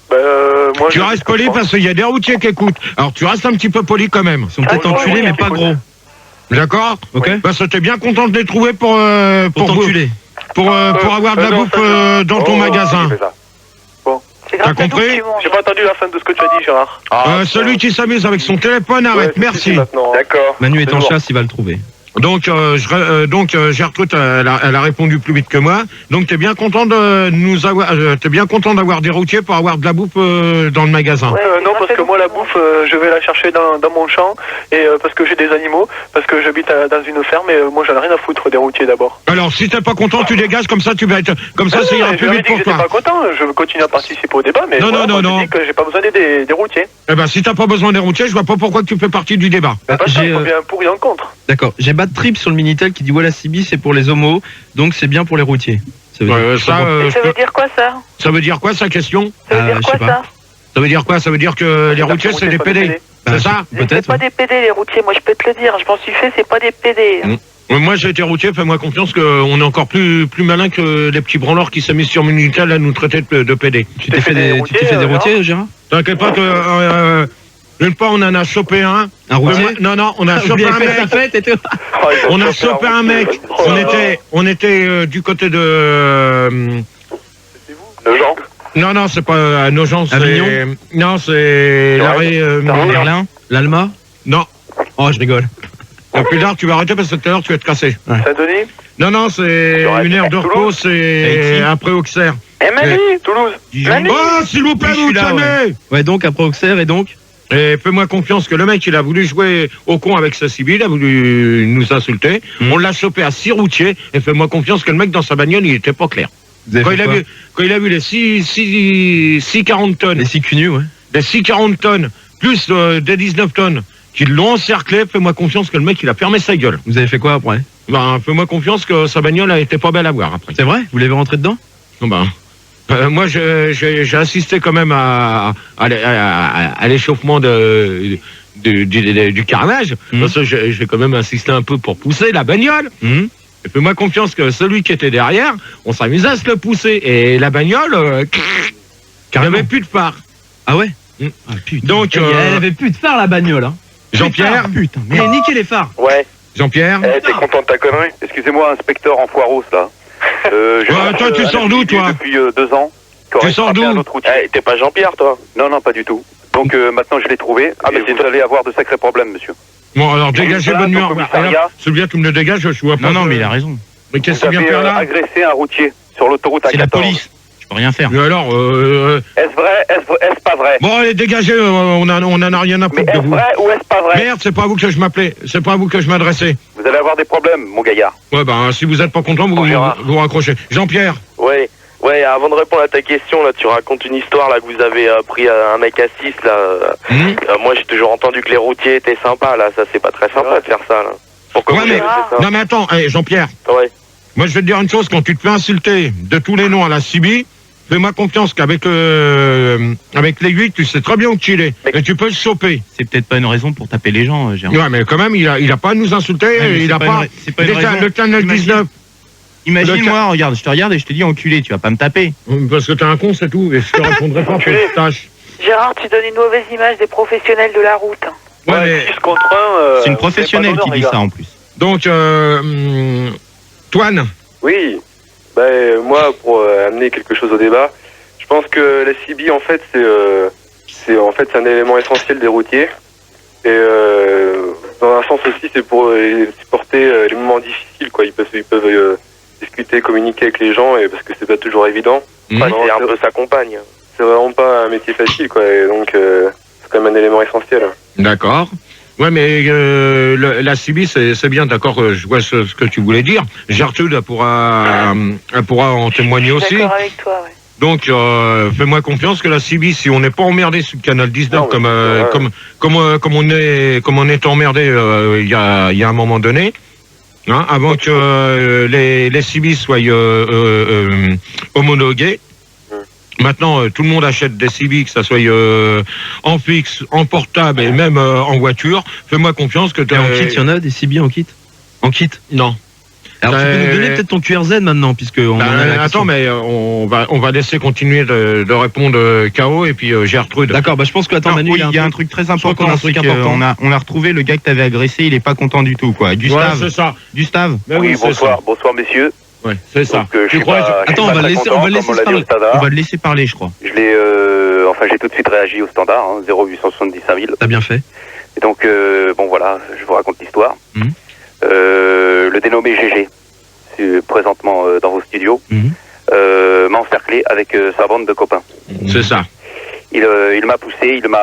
Moi, tu restes poli parce qu'il y a des routiers qui écoutent. Alors tu restes un petit peu poli quand même. Ils sont peut-être enculés, mais pas gros. D'accord? Ok. Parce que t'es bien content de les trouver pour t'enculer. Pour avoir de la bouffe dans ton magasin. T'as compris? J'ai pas entendu la fin de ce que tu as dit, Gérard. Celui qui s'amuse avec son téléphone, arrête, merci. D'accord. Manu est en chasse, il va le trouver. Donc, Gertrude, elle a répondu plus vite que moi. Donc, t'es bien content de nous avoir, t'es bien content d'avoir des routiers pour avoir de la bouffe dans le magasin. Non, parce que moi, la bouffe, je vais la chercher dans mon champ, et parce que j'ai des animaux, parce que j'habite dans une ferme, et moi, j'en ai rien à foutre des routiers d'abord. Alors, si t'es pas content, tu dégages, comme ça, tu vas être, comme ça, ça ira plus vite pour toi. Je suis pas content, je veux continuer à participer au débat, mais non. je dis que j'ai pas besoin des routiers. Eh ben, si t'as pas besoin des routiers, je vois pas pourquoi tu fais partie du débat. J'ai un pour et un contre. D'accord, j'ai Bad Trip sur le Minitel qui dit ouais, la CB c'est pour les homos, donc c'est bien pour les routiers. Ça veut dire quoi ça? Ça veut dire quoi sa question? Ça veut dire quoi ça? Ça veut dire quoi? Ça veut dire que les routiers c'est des PD. C'est ça? Peut-être. C'est pas des PD les routiers, moi je peux te le dire, je m'en suis fait, c'est pas des PD. Moi j'ai été routier, fais-moi confiance qu'on est encore plus malin que les petits branleurs qui s'amusent sur Minitel à nous traiter de PD. Tu t'es fait des routiers, Gérard? T'inquiète pas que une fois on en a chopé un. Un routier? Non, on a chopé un mec. On a chopé un mec. On était du côté de. Nogent? Non, c'est pas Nogent. Avignon? Non, c'est l'arrêt. Berlin? L'Alma? Non. Oh, je rigole. Plus tard, tu vas arrêter parce que tout à l'heure, tu vas te casser. Saint-Denis? Non, c'est une heure de repos, c'est après Auxerre. Manu, Toulouse. Oh, s'il vous plaît, vous tenez. Ouais, donc après Auxerre, et donc? Et fais-moi confiance que le mec, il a voulu jouer au con avec sa CB, il a voulu nous insulter. On l'a chopé à 6 routiers, et fais-moi confiance que le mec, dans sa bagnole, il était pas clair. Quand il a vu les 6,40 tonnes. Les 6 cunus, ouais. Les 6,40 tonnes, plus des 19 tonnes, qui l'ont encerclé, fais-moi confiance que le mec, il a fermé sa gueule. Vous avez fait quoi après? Fais-moi confiance que sa bagnole a été pas belle à voir après. C'est vrai? Vous l'avez rentré dedans? Non, moi, j'ai assisté quand même à l'échauffement du carnage, parce que j'ai quand même insisté un peu pour pousser la bagnole. Et fais-moi confiance que celui qui était derrière, on s'amusait à se le pousser. Et la bagnole, il n'avait plus de phare. Ah ouais? Ah, putain. Donc, elle avait plus de phare, la bagnole. Hein. Jean-Pierre? Putain, mais niquez les phares. Ouais. Jean-Pierre? T'es content de ta connerie? Excusez-moi, inspecteur en foireuse, là. Toi, tu sors d'où, toi? Depuis 2 ans. Tu sors d'où? T'es pas Jean-Pierre, toi? Non, pas du tout. Donc maintenant, je l'ai trouvé. Et vous allez avoir de sacrés problèmes, monsieur. Bon, alors dégagez, bonne nuit. Celui-là, tu me le dégages, je vois pas. Non, mais il a raison. Mais qu'est-ce que ça vient faire là? Agressé un routier sur l'autoroute à 14. C'est la police. Je peux rien faire. Mais alors, est-ce vrai? Est-ce pas vrai? Bon, allez, dégagez, on en a rien à foutre de vous. Est-ce vrai ou est-ce pas vrai? Merde, c'est pas à vous que je m'appelais. C'est pas à vous que je m'adressais. Vous allez avoir des problèmes, mon gaillard. Ouais, si vous êtes pas content, vous raccrochez. Jean-Pierre? Ouais, avant de répondre à ta question, là, tu racontes une histoire, là, que vous avez pris un mec à 6, là. Moi, j'ai toujours entendu que les routiers étaient sympas, là. Ça, c'est pas très sympa de faire ça, là. Pourquoi vous avez fait ça? Non, mais attends, Jean-Pierre. Ouais. Moi, je vais te dire une chose, quand tu te fais insulter de tous les noms à la CB, fais-moi confiance qu'avec avec l'aiguille, tu sais très bien où tu es. Et tu peux le choper. C'est peut-être pas une raison pour taper les gens, Gérard. Ouais, mais quand même, il a pas à nous insulter, il a pas... Le Canal 19... Imagine-moi, regarde, je te regarde et je te dis enculé, tu vas pas me taper. Parce que t'es un con, c'est tout, et je te répondrai pas pour que tâche. Gérard, tu donnes une mauvaise image des professionnels de la route. Ouais, 6 contre 1... c'est une professionnelle qui dit ça en plus. Donc, Toine? Oui, moi, pour amener quelque chose au débat, je pense que la CB, en fait, c'est en fait c'est un élément essentiel des routiers. Et dans un sens aussi, c'est pour supporter les moments difficiles, quoi. Ils peuvent discuter, communiquer avec les gens, et parce que c'est pas toujours évident. C'est un peu sa compagne. C'est vraiment pas un métier facile, quoi. Et donc c'est quand même un élément essentiel. D'accord. Ouais, mais la CB, c'est bien, d'accord, je vois ce que tu voulais dire. Gertrude, elle pourra en témoigner aussi. D'accord avec toi, ouais. Donc, fais-moi confiance que la CB, si on n'est pas emmerdé sur le canal 19, comme on est emmerdé il y a un moment donné, hein, avant que les CB soient homologués. Maintenant, tout le monde achète des CB, que ça soit en fixe, en portable et même en voiture. Fais-moi confiance que tu en kit, il y en a des CB en kit? En kit? Non. Alors tu peux nous donner peut-être ton QRZ maintenant, puisque on en a la attends, mais on va laisser continuer de répondre KO et puis Gertrude. D'accord, je pense que Manu, il y a un truc très important. On a retrouvé le gars que t'avais agressé, il est pas content du tout, quoi. Gustave. Ouais, c'est ça. Gustave. Oui, bonsoir messieurs. Ouais, c'est ça. Donc, attends, on va le laisser parler, je crois. Je l'ai, j'ai tout de suite réagi au standard, 0870 5000. T'as bien fait. Et donc, bon voilà, je vous raconte l'histoire. Le dénommé GG, présentement dans vos studios, m'a encerclé avec sa bande de copains. C'est ça. Il m'a poussé, il m'a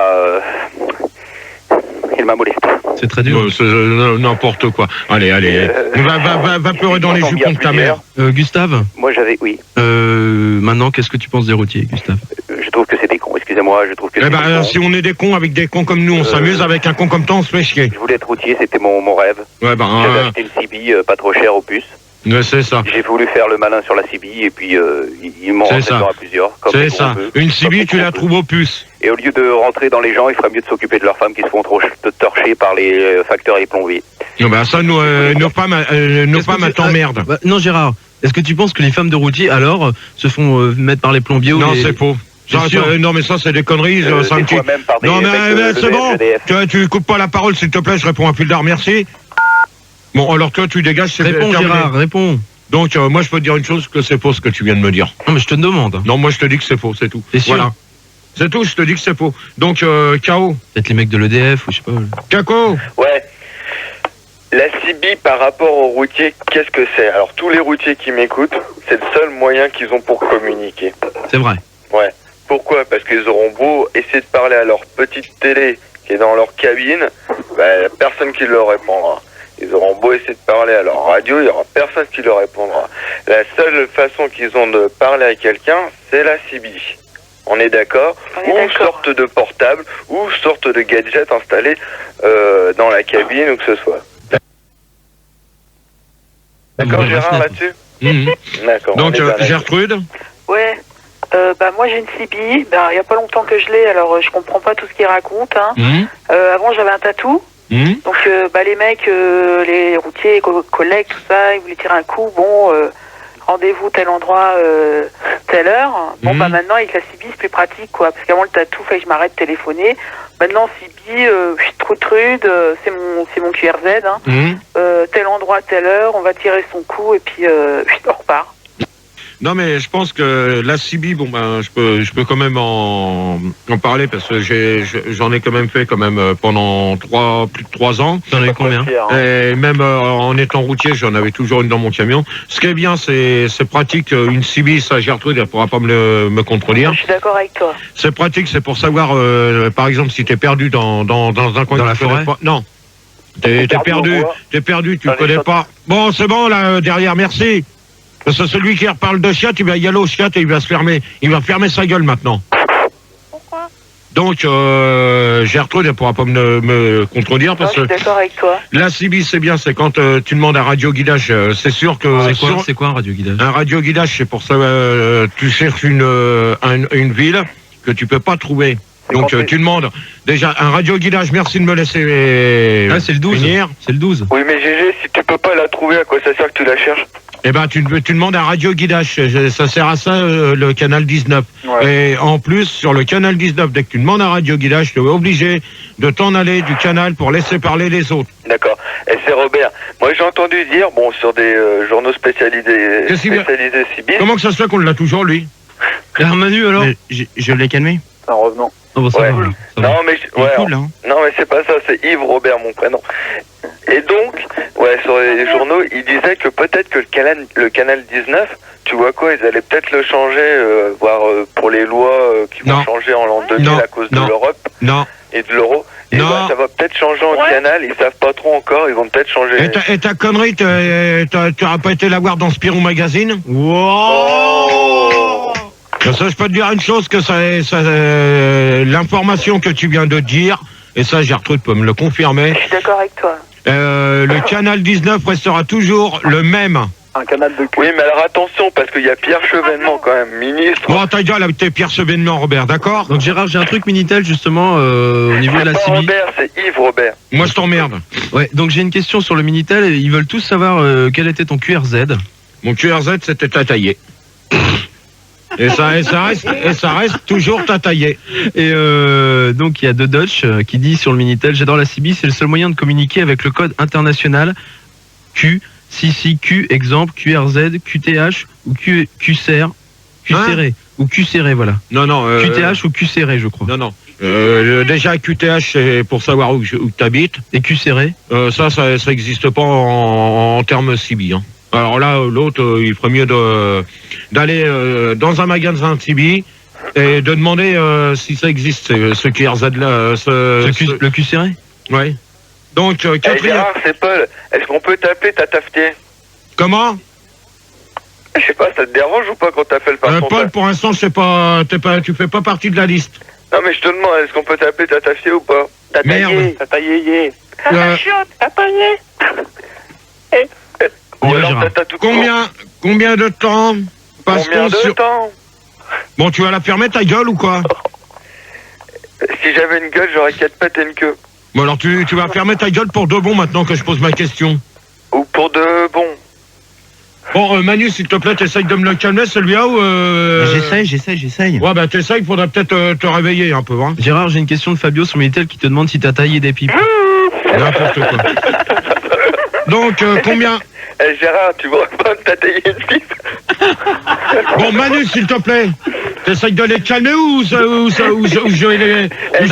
molesté. C'est très dur. C'est n'importe quoi. Allez. Va pleurer dans les jupons de ta mère. Gustave. Moi j'avais, oui. Maintenant, qu'est-ce que tu penses des routiers, Gustave? Je trouve que c'est des cons, excusez-moi, je trouve que si on est des cons avec des cons comme nous, on s'amuse, avec un con comme toi, on se fait chier. Je voulais être routier, c'était mon rêve. Ouais, j'avais acheté une CB pas trop chère au puce. Ouais, c'est ça. J'ai voulu faire le malin sur la CB et puis ils m'ont rentré dedans à plusieurs. C'est ça. Une CB, tu la trouves au puce. Et au lieu de rentrer dans les gens, il ferait mieux de s'occuper de leurs femmes qui se font trop torcher par les facteurs et les plombiers. Non, ça, nos femmes t'emmerdent. Non, Gérard, est-ce que tu penses que les femmes de routiers, alors, se font mettre par les plombiers ou Non, c'est faux. Non, mais ça, c'est des conneries. Non, mais c'est bon. Tu coupes pas la parole, s'il te plaît, je réponds à fil d'art, merci. Bon, alors toi, tu dégages, c'est terminé. Réponds, Gérard, réponds. Donc, moi, je peux te dire une chose, que c'est faux ce que tu viens de me dire. Non, mais je te demande. Non, moi, je te dis que c'est faux, c'est tout. C'est sûr. Voilà. C'est tout, je te dis que c'est faux. Donc, KO. Peut-être les mecs de l'EDF, ou je sais pas. Kako. Ouais. La CB par rapport aux routiers, qu'est-ce que c'est? Alors, tous les routiers qui m'écoutent, c'est le seul moyen qu'ils ont pour communiquer. C'est vrai. Ouais. Pourquoi? Parce qu'ils auront beau essayer de parler à leur petite télé qui est dans leur cabine, personne qui leur répondra. Ils auront beau essayer de parler à leur radio, il n'y aura personne qui leur répondra. La seule façon qu'ils ont de parler à quelqu'un, c'est la CB. On est d'accord? Ou sorte de portable, ou sorte de gadget installé dans la cabine, ou que ce soit. D'accord, Gérard, là-dessus? D'accord. Donc, Gertrude? Ouais. Moi j'ai une CB, il n'y a pas longtemps que je l'ai, alors je comprends pas tout ce qu'il raconte. Avant j'avais un tatou. Donc les mecs, les routiers, collègues, tout ça, ils voulaient tirer un coup, rendez-vous tel endroit, telle heure. Maintenant avec la CB c'est plus pratique, quoi, parce qu'avant le tatou, fallait que je m'arrête de téléphoner. Maintenant CB, je suis trop trude, c'est mon QRZ, tel endroit, telle heure, on va tirer son coup et puis on repart. Non, mais je pense que la CB, je peux quand même en parler parce que j'en ai quand même fait pendant plus de 3 ans. T'en avais combien? Et même en étant routier, j'en avais toujours une dans mon camion. Ce qui est bien, c'est pratique. Une CB, ça, Gertrude, elle pourra pas me contredire. Je suis d'accord avec toi. C'est pratique, c'est pour savoir, par exemple, si t'es perdu dans un coin dans la forêt. Non. T'es perdu, tu connais pas. Bon, c'est bon, là, derrière, merci. Parce que celui qui reparle de Chiat, il va y aller au Chiat et il va se fermer. Il va fermer sa gueule maintenant. Pourquoi? Donc, Gertrude, elle pourra pas me contredire parce que. Je suis d'accord avec toi. La CB, c'est bien, c'est quand tu demandes un radioguidage. C'est sûr que. C'est quoi un radioguidage? Un radioguidage, c'est pour ça, tu cherches une ville que tu peux pas trouver. Donc, tu demandes déjà un radioguidage. Merci de me laisser. C'est le 12. Finir. C'est le 12. Oui, mais GG, si tu peux pas la trouver, à quoi ça sert que tu la cherches? Eh ben, tu demandes un radioguidage. Ça sert à ça, le canal 19. Ouais. Et en plus, sur le canal 19, dès que tu demandes un radioguidage, tu es obligé de t'en aller du canal pour laisser parler les autres. D'accord. Et c'est Robert. Moi, j'ai entendu dire, sur des journaux spécialisés CB. Comment que ça se fait qu'on l'a toujours, lui? Manu, alors? Je l'ai calmé. C'est un revenant. Oh, bon, ça Ouais. va, ça va. Non, mais Cool, hein. non, mais c'est pas ça, c'est Yves Robert, mon prénom. Et donc, ouais, sur les journaux, ils disaient que peut-être que le canal 19, tu vois quoi, ils allaient peut-être le changer, voire pour les lois qui vont Non. changer en l'an 2000 Non. à cause de Non. l'Europe Non. et de l'euro. Et Non. bah, ça va peut-être changer en canal, ils savent pas trop encore, ils vont peut-être changer. Et ta connerie, tu n'auras pas été la voir dans Spirou Magazine? Oh Ça, je peux te dire une chose, que l'information que tu viens de dire, et ça, Gertrude peut me le confirmer, Je suis d'accord avec toi. le canal 19 restera toujours le même. Un canal de cul. Oui, mais alors attention, parce qu'il y a Pierre Chevènement quand même, ministre. Bon, ta gueule avec tes Pierre Chevènement, Robert, d'accord? Donc Gérard, j'ai un truc Minitel justement au niveau de la Pas CB. Robert, c'est Yves Robert. Moi, je t'emmerde. Ouais, donc j'ai une question sur le Minitel. Ils veulent tous savoir quel était ton QRZ. Mon QRZ, c'était Tataillé. Et ça reste toujours Tataillé. Et donc il y a De Dutch qui dit sur le Minitel, j'adore la CB, c'est le seul moyen de communiquer avec le code international Q, CCQ, exemple, QRZ, QTH ou QCR, QCR, ou QCR, voilà. Non. QTH ou QCR, je crois. Non. Déjà, QTH, c'est pour savoir où tu habites. Et QCR? Ça n'existe pas en termes CB. Hein. Alors là, l'autre, il ferait mieux d'aller dans un magasin de CB et de demander si ça existe, ce QRZ-là. Le QCR? Oui. Donc, Eh, quatrième... Gérard, c'est Paul. Est-ce qu'on peut t'appeler Tataftier? Comment? Je sais pas, ça te dérange ou pas quand t'appelles par son Paul, pour l'instant, tu fais pas partie de la liste. Non, mais je te demande, est-ce qu'on peut t'appeler Tataftier ou pas? Merde. Tataillé. Tataillé. Ou Ouais, alors Gérard. Tata tout court. Combien de temps passe-t-on Combien de sur... temps? Bon, tu vas la fermer ta gueule ou quoi? Si j'avais une gueule, j'aurais 4 pattes et une queue. Bon, alors tu vas fermer ta gueule pour de bon maintenant que je pose ma question. Ou pour de bon. Bon, Manu, s'il te plaît, t'essayes de me le calmer, celui-là, ou... J'essaye. Ouais, bah t'essayes, il faudra peut-être te réveiller un peu, hein. Gérard, j'ai une question de Fabio sur Minitel qui te demande si t'as taillé des pipes. N'importe quoi. Donc, combien... Eh Gérard, tu vois pas t'as taillé une pipe? Bon, Manu, s'il te plaît, t'essayes de les calmer ou je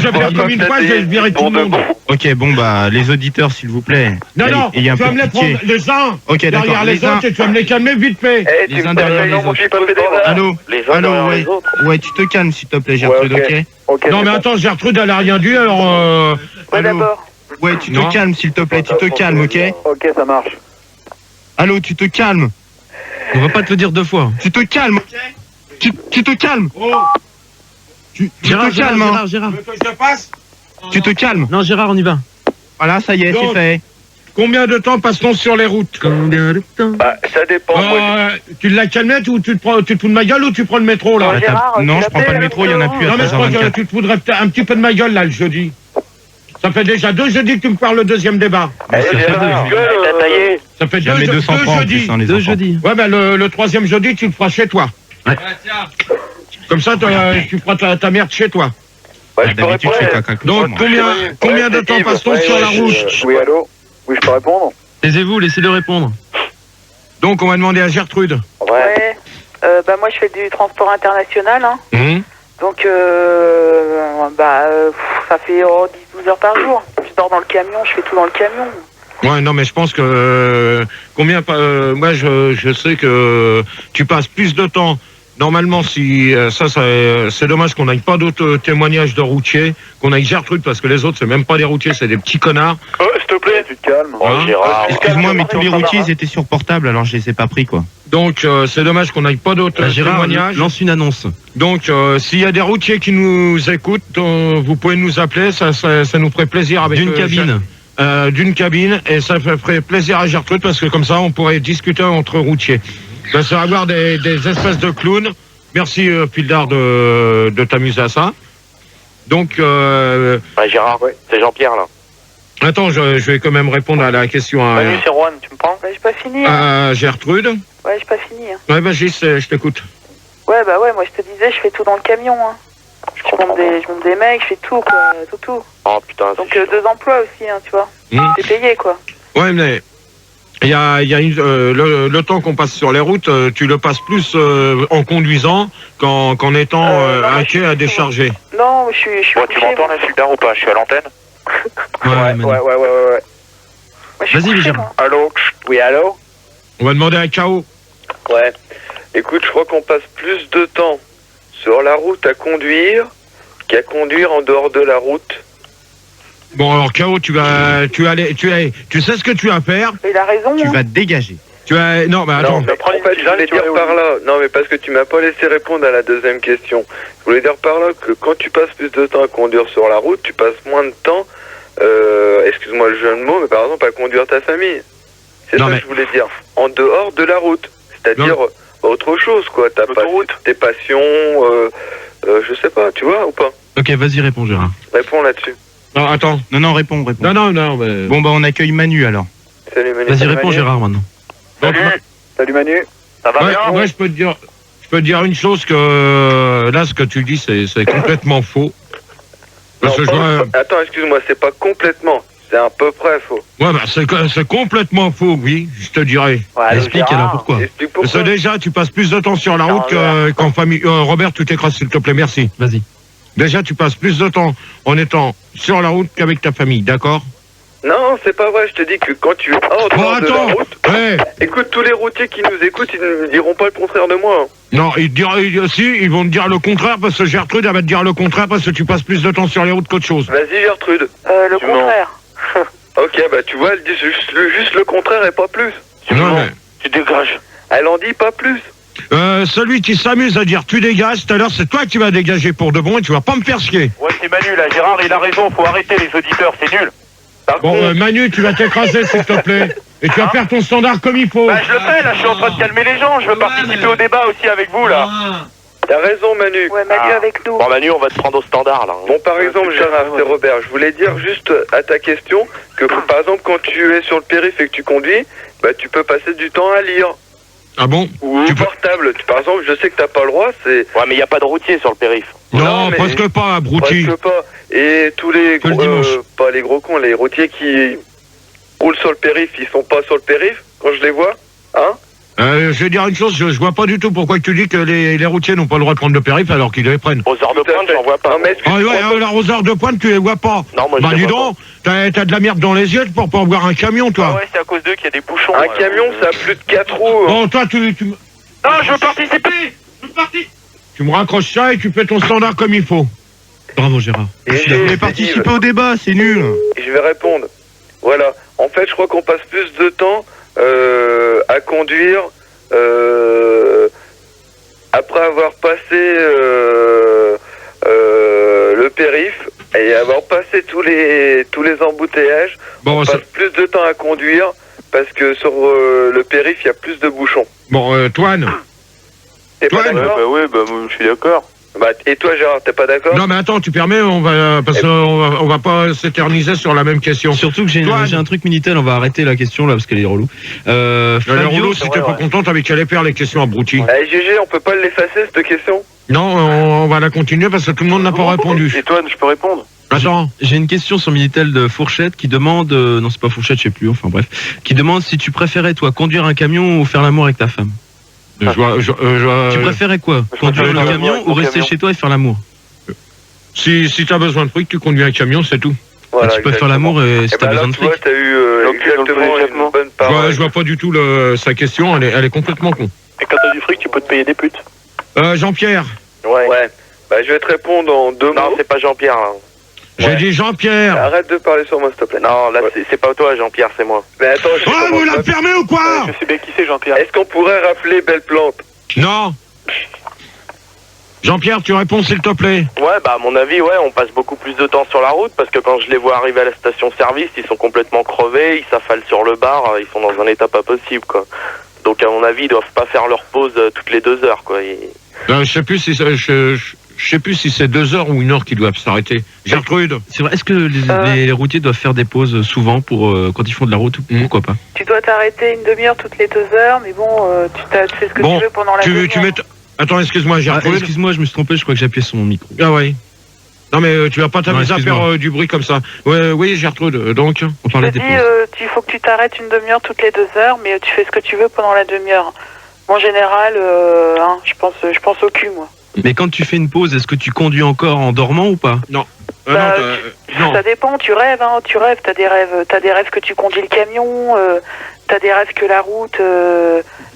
vais faire comme une fois, je vais virer tout le monde. Ok, bon bah les auditeurs s'il vous plaît. Non, il y a un tu peu vas me de les pitié. prendre les uns Ok, d'accord, derrière les les uns. autres et tu vas me les calmer vite fait. Eh, Les tu uns me derrière parles les non, autres. moi, je suis pas fédéral. Allô, Les uns allô, derrière ouais. les autres. Ouais, tu te calmes s'il te plaît, Gertrude, Ouais, ok. Non, mais attends, Gertrude, elle a rien dit, alors... Ouais, Allô. d'abord. Ouais, tu Non. te calmes s'il te plaît, tu te calmes, ok. Ok, ça marche. Allô, tu te calmes. On va pas te le dire deux fois. Tu te calmes, ok. Tu te calmes. Tu te calmes, hein. Gérard. Tu veux que je te passe? Tu te calmes. Non, Gérard, on y va. Voilà, ça y est, Donc, c'est fait. Combien de temps passe-t-on sur les routes? Combien de temps? Bah, ça dépend. Moi, Tu l'as calmé ou tu te fous de ma gueule ou tu prends le métro, là? Ouais, Gérard, Non, tu je prends pas le l'appelles, métro, il y en a plus à Non, mais je crois que 13h24. tu te voudrais un petit peu de ma gueule, là, le jeudi. Ça fait déjà 2 jeudis que tu me parles le deuxième débat. Eh, Gérard, t'as taillé. Ça fait Jamais 200 francs en jeudis. plus, hein, les Deux enfants. jeudis. Ouais, ben le troisième jeudi, tu le feras chez toi. Ouais. Comme ça, tu feras ta merde chez toi. Ouais, je peux D'habitude, je fais répondre. caca. Donc, combien de c'est temps Yves. passe-t-on Ouais, sur la ouais, route? Oui, allô? Oui, je peux répondre? Taisez-vous, laissez-le répondre. Donc, on va demander à Gertrude. Ouais. Bah moi je fais du transport international, hein. Donc ça fait 10-12 heures par jour. Je dors dans le camion, je fais tout dans le camion. Ouais, non, mais je pense que... moi, je sais que tu passes plus de temps... Normalement, si c'est dommage qu'on n'aille pas d'autres témoignages de routiers, qu'on aille Gertrude, parce que les autres, c'est même pas des routiers, c'est des petits connards. S'il te plaît, tu te calmes. Oh, Gérard. Excuse-moi, mais tous les routiers ils étaient sur portable, alors je les ai pas pris quoi. Donc, c'est dommage qu'on n'aille pas d'autres Gérard, témoignages. lance une annonce. Donc, s'il y a des routiers qui nous écoutent, vous pouvez nous appeler, ça nous ferait plaisir. Avec D'une cabine. D'une cabine, et ça ferait plaisir à Gertrude, parce que comme ça, on pourrait discuter entre routiers. Ben, ça va avoir des espèces de clowns. Merci, Pildar, de t'amuser à ça. Donc, Ouais, Gérard, c'est Jean-Pierre, là. attends, je vais quand même répondre à la question Manu, c'est Juan, tu me prends? Ouais, j'ai pas fini. Hein. à Gertrude. Ouais, j'ai pas fini. Hein. Ouais, vas-y, je t'écoute. Ouais, bah ouais, moi je te disais, je fais tout dans le camion. Hein. Je monte des mecs, je fais tout, quoi. Tout. Oh putain, Donc 2 emplois aussi, hein, tu vois. C'est payé, quoi. Ouais, mais le temps qu'on passe sur les routes, tu le passes plus en conduisant qu'en étant inquiet à décharger. Non, je suis. Bon, tu m'entends là, super ou pas? Je suis à l'antenne. Ouais. Vas-y, Gérard. Allô? Oui, allô? On va demander à K.O. Ouais. Écoute, je crois qu'on passe plus de temps sur la route à conduire qu'à conduire en dehors de la route. Bon, alors K.O, tu sais ce que tu vas faire. Il a raison. Tu vas te dégager. Non, mais attends. Non, mais en fait, je voulais dire par là. Non, mais parce que tu m'as pas laissé répondre à la deuxième question. Je voulais dire par là que quand tu passes plus de temps à conduire sur la route, tu passes moins de temps, excuse-moi le jeu de mots, mais par exemple à conduire ta famille. C'est ça que je voulais dire. En dehors de la route. C'est-à-dire autre chose, quoi. Tes passions, je sais pas, tu vois ou pas? Ok, vas-y, réponds, Gérard. Réponds là-dessus. Non, attends. Non, réponds. Non, mais... Bon, bah, on accueille Manu, alors. Salut, Manu. Vas-y, réponds, Gérard, maintenant. Salut, Manu. Ça va bien? Ouais, je peux te dire une chose que... Là, ce que tu dis, c'est complètement faux. Parce que Attends, excuse-moi, c'est pas complètement. C'est à peu près faux. Ouais, bah, c'est complètement faux, oui, je te dirais. Ouais, explique alors pourquoi. Parce que déjà, tu passes plus de temps sur la route qu'en famille. Robert, tu t'écrases, s'il te plaît, merci. Vas-y. Déjà, tu passes plus de temps en étant sur la route qu'avec ta famille, d'accord? Non, c'est pas vrai, je te dis que quand tu es hors de la route... Ouais. Écoute, tous les routiers qui nous écoutent, ils ne diront pas le contraire de moi. Non, ils vont te dire le contraire, parce que Gertrude, elle va te dire le contraire, parce que tu passes plus de temps sur les routes qu'autre chose. Vas-y, Gertrude. Le contraire. Ok, bah tu vois, elle dit juste le contraire et pas plus. Tu dégages. Elle en dit pas plus. Celui qui s'amuse à dire tu dégages, tout à l'heure, c'est toi qui vas dégager pour de bon et tu vas pas me faire chier. Ouais, c'est Manu là, Gérard, il a raison, faut arrêter les auditeurs, c'est nul. Bon, Manu, tu vas t'écraser, s'il te plaît. Et tu vas faire ton standard comme il faut. Bah, je le fais, là, je suis en train de calmer les gens, je veux participer au débat aussi avec vous, là. T'as raison, Manu. Ouais, Manu avec nous. Bon, Manu, on va te prendre au standard, là. Bon, par exemple, Gérard, c'est Robert, je voulais dire juste à ta question que, par exemple, quand tu es sur le périph' et que tu conduis, bah, tu peux passer du temps à lire. Ah bon? Ou portable. Par exemple, je sais que t'as pas le droit, c'est... Ouais, mais il n'y a pas de routier sur le périph'. Non, presque pas, abruti. Presque pas. Et tous les pas les gros cons, les routiers qui roulent sur le périph', ils sont pas sur le périph' quand je les vois, hein? Je vais dire une chose, je vois pas du tout pourquoi tu dis que les routiers n'ont pas le droit de prendre le périph' alors qu'ils les prennent. Aux heures de pointe, j'en vois pas. Non, mais aux heures de pointe, tu les vois pas. Non, moi, dis donc, t'as de la merde dans les yeux pour pas voir un camion, toi. Ah ouais, c'est à cause d'eux qu'il y a des bouchons. Un camion, ça a plus de 4 roues. Bon, toi, Non, je veux participer. Tu me raccroches ça et tu fais ton standard comme il faut. Bravo, Gérard. Vous voulez participer au débat, c'est nul. Et je vais répondre. Voilà. En fait, je crois qu'on passe plus de temps à conduire après avoir passé le périph' et avoir passé tous les embouteillages. Bon, on passe plus de temps à conduire parce que sur le périph' il y a plus de bouchons. Bon, Toine. T'es pas d'accord? Je suis d'accord. Bah, et toi, Gérard, t'es pas d'accord? Non, mais attends, tu permets, parce qu'on va pas s'éterniser sur la même question. Surtout que j'ai un truc Minitel, on va arrêter la question là parce qu'elle est relou. Elle est relou, si t'es pas content, t'avais qu'à les faire les questions abruties. GG, on peut pas l'effacer cette question? Non, on va la continuer parce que tout le monde n'a pas répondu. Et toi, je peux répondre? Attends. J'ai une question sur Minitel de Fourchette qui demande, non c'est pas Fourchette, je sais plus, enfin bref, qui demande si tu préférais toi conduire un camion ou faire l'amour avec ta femme. Tu préférais quoi? Conduire le camion ou rester chez toi et faire l'amour? Si t'as besoin de fric, tu conduis un camion, c'est tout. Voilà, tu peux faire l'amour et si t'as besoin de fric. T'as eu exactement une bonne parole. Je vois pas du tout sa question, elle est complètement con. Et quand t'as du fric, tu peux te payer des putes. Jean-Pierre. Ouais. Bah, je vais te répondre en 2 mots. Non, c'est pas Jean-Pierre. Hein. J'ai dit Jean-Pierre. Arrête de parler sur moi, s'il te plaît. Non, là, c'est pas toi, Jean-Pierre, c'est moi. Mais attends, vous la fermez ou quoi? Je sais bien qui c'est, Jean-Pierre. Est-ce qu'on pourrait rappeler Belle Plante? Non. Jean-Pierre, tu réponds s'il te plaît. Ouais, bah à mon avis, ouais, on passe beaucoup plus de temps sur la route parce que quand je les vois arriver à la station-service, ils sont complètement crevés, ils s'affalent sur le bar, ils sont dans un état pas possible, quoi. Donc à mon avis, ils doivent pas faire leur pause toutes les 2 heures, quoi. Je sais plus si je sais plus si c'est 2 heures ou 1 heure qu'ils doivent s'arrêter. Gertrude. C'est vrai. Est-ce que les routiers doivent faire des pauses souvent pour quand ils font de la route? Pourquoi pas? Tu dois t'arrêter une demi-heure toutes les 2 heures, mais bon, tu fais ce que tu veux pendant la demi-heure. Attends, excuse-moi, Gertrude. Excuse-moi, je me suis trompé, je crois que j'ai appuyé sur mon micro. Ah ouais. Non mais tu vas pas t'amuser à faire du bruit comme ça. Ouais, oui, Gertrude, donc on parlait des pauses. Il faut que tu t'arrêtes une demi-heure toutes les 2 heures, mais tu fais ce que tu veux pendant la demi-heure. Moi, en général, je pense au cul, moi. Mais quand tu fais une pause, est-ce que tu conduis encore en dormant ou pas? Non. Non. Ça dépend, tu rêves, t'as des rêves que tu conduis le camion, t'as des rêves que la route,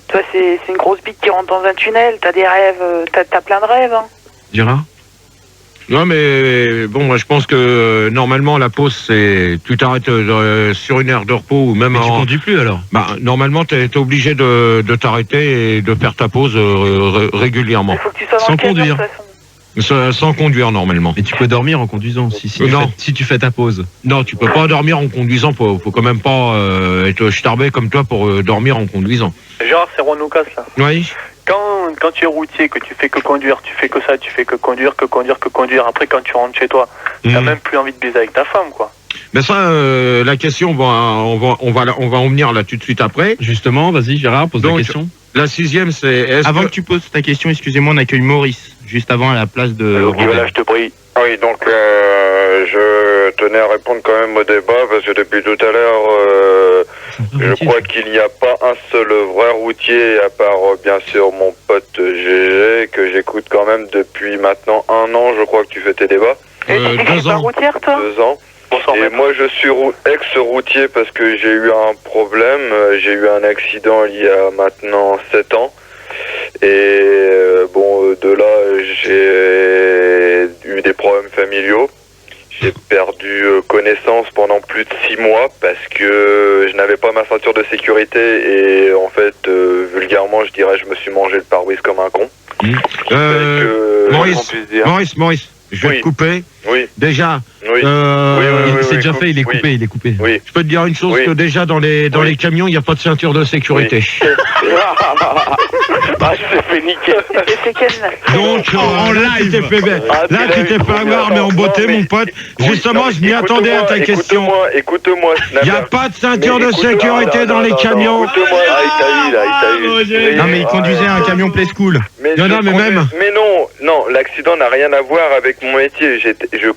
toi c'est une grosse bite qui rentre dans un tunnel, t'as des rêves, t'as plein de rêves. Gérard? Non mais bon, moi je pense que normalement la pause c'est tu t'arrêtes sur une heure de repos ou même. Mais tu conduis plus alors? Bah normalement t'es obligé de t'arrêter et de faire ta pause régulièrement. Il faut que tu sois dans sans conduire. Sans conduire normalement. Mais tu peux dormir en conduisant si tu fais ta pause. Non, tu peux pas dormir en conduisant. Faut quand même pas être starbé comme toi pour dormir en conduisant. Gérard, c'est Juan Lucas là. Oui. Quand tu es routier, que tu fais que conduire, tu fais que ça, tu fais que conduire. Après, quand tu rentres chez toi, t'as même plus envie de baiser avec ta femme, quoi. Mais ça, la question, on va en venir là tout de suite après. Justement, vas-y Gérard, pose la question. La 6e, c'est... Avant que tu poses ta question, excusez-moi, on accueille Maurice, juste avant à la place de... Voilà, je te prie. Oui, donc je tenais à répondre quand même au débat, parce que depuis tout à l'heure, je crois qu'il n'y a pas un seul vrai routier, à part bien sûr mon pote GG, que j'écoute quand même depuis maintenant 1 an, je crois que tu fais tes débats. Et tu dis que tu es pas routière, toi? 2 ans. Et moi je suis ex-routier parce que j'ai eu un problème, j'ai eu un accident il y a maintenant 7 ans. Et bon, de là j'ai eu des problèmes familiaux. J'ai perdu connaissance pendant plus de 6 mois parce que je n'avais pas ma ceinture de sécurité et en fait, vulgairement je dirais, je me suis mangé le pare-brise comme un con. Maurice, je vais te couper. Oui. Déjà. Oui. C'est déjà fait, il est coupé. Oui. Je peux te dire une chose, que déjà dans les camions, il n'y a pas de ceinture de sécurité. Ah, je t'ai fait niquer. C'est quel? Donc, en live, tu t'es fait avoir, mais en beauté, mon pote. Justement, je m'y attendais à ta question. Écoute-moi. Il n'y a pas de ceinture de sécurité dans les camions. Écoute-moi. Non, mais il conduisait un camion Play School. Mais non, l'accident n'a rien à voir avec mon métier. Je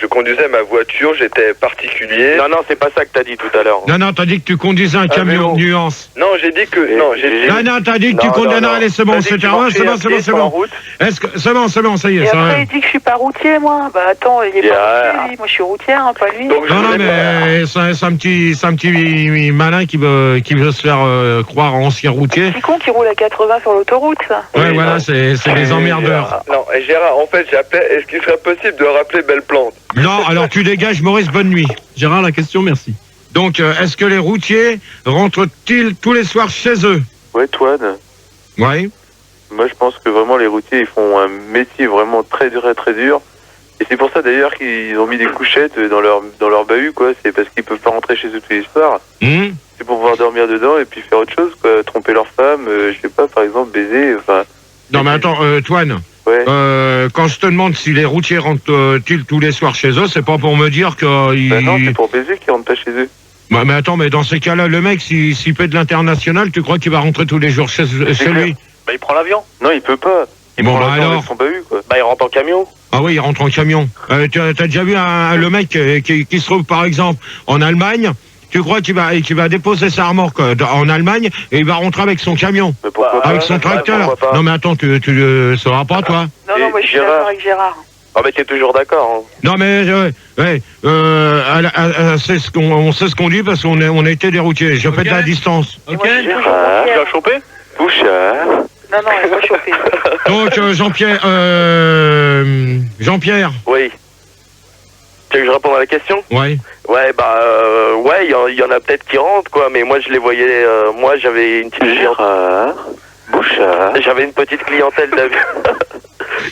conduisais ma voiture, j'étais particulier. Non, c'est pas ça que t'as dit tout à l'heure. Non, t'as dit que tu conduisais un camion nuance. Non, j'ai dit que... Non, t'as dit que tu conduisais... Allez, c'est bon, c'est bon. C'est bon, ça y est. Et après, il dit que je suis pas routier, moi. Bah attends, il est pas routier, lui. Moi, je suis routière, pas lui. Non, mais c'est un petit malin qui veut se faire croire ancien routier. C'est con qui roule à 80 sur l'autoroute, ça. Ouais, voilà, c'est des emmerdeurs. Non, Gérard, en fait, j'appelais, est-ce qu'il serait possible de rappeler Belle Plante? Non, alors tu dégages, Maurice, bonne nuit. Gérard, la question, merci. Donc, est-ce que les routiers rentrent-ils tous les soirs chez eux? Ouais, Toine. Ouais. Moi, je pense que vraiment, les routiers, ils font un métier vraiment très dur et très dur. Et c'est pour ça, d'ailleurs, qu'ils ont mis des couchettes dans leur bahut, quoi. C'est parce qu'ils peuvent pas rentrer chez eux tous les soirs. C'est pour pouvoir dormir dedans et puis faire autre chose, quoi. Tromper leur femme, je sais pas, par exemple, baiser, enfin... Non, mais attends, Toine. Ouais. Quand je te demande si les routiers rentrent-ils tous les soirs chez eux, c'est pas pour me dire que... non, c'est pour baiser qu'ils rentrent pas chez eux. Bah, mais attends, mais dans ces cas-là, le mec, s'il fait de l'international, tu crois qu'il va rentrer tous les jours chez lui? Bah, il prend l'avion. Non, il peut pas. Il prend l'avion avec son bahut, quoi. Bah, il rentre en camion. Ah oui, il rentre en camion. T'as déjà vu le mec qui se trouve, par exemple, en Allemagne? Tu crois qu'il va déposer sa remorque en Allemagne et il va rentrer avec son camion? Mais pourquoi avec son tracteur? Non, mais attends, tu le sauras pas, toi? Non, moi, je suis d'accord avec Gérard. Ah, mais t'es toujours d'accord, hein. Non, mais, on sait ce qu'on dit parce qu'on a été des routiers. Je fais de la distance. Ok. Tu l'as chopé? Bouchard. Non, il va choper. Donc, Jean-Pierre. Oui. Tu veux que je réponde à la question? Ouais. Ouais, il y en a peut-être qui rentrent, quoi, mais moi, je les voyais, moi, j'avais une petite Bouchard. J'avais une petite clientèle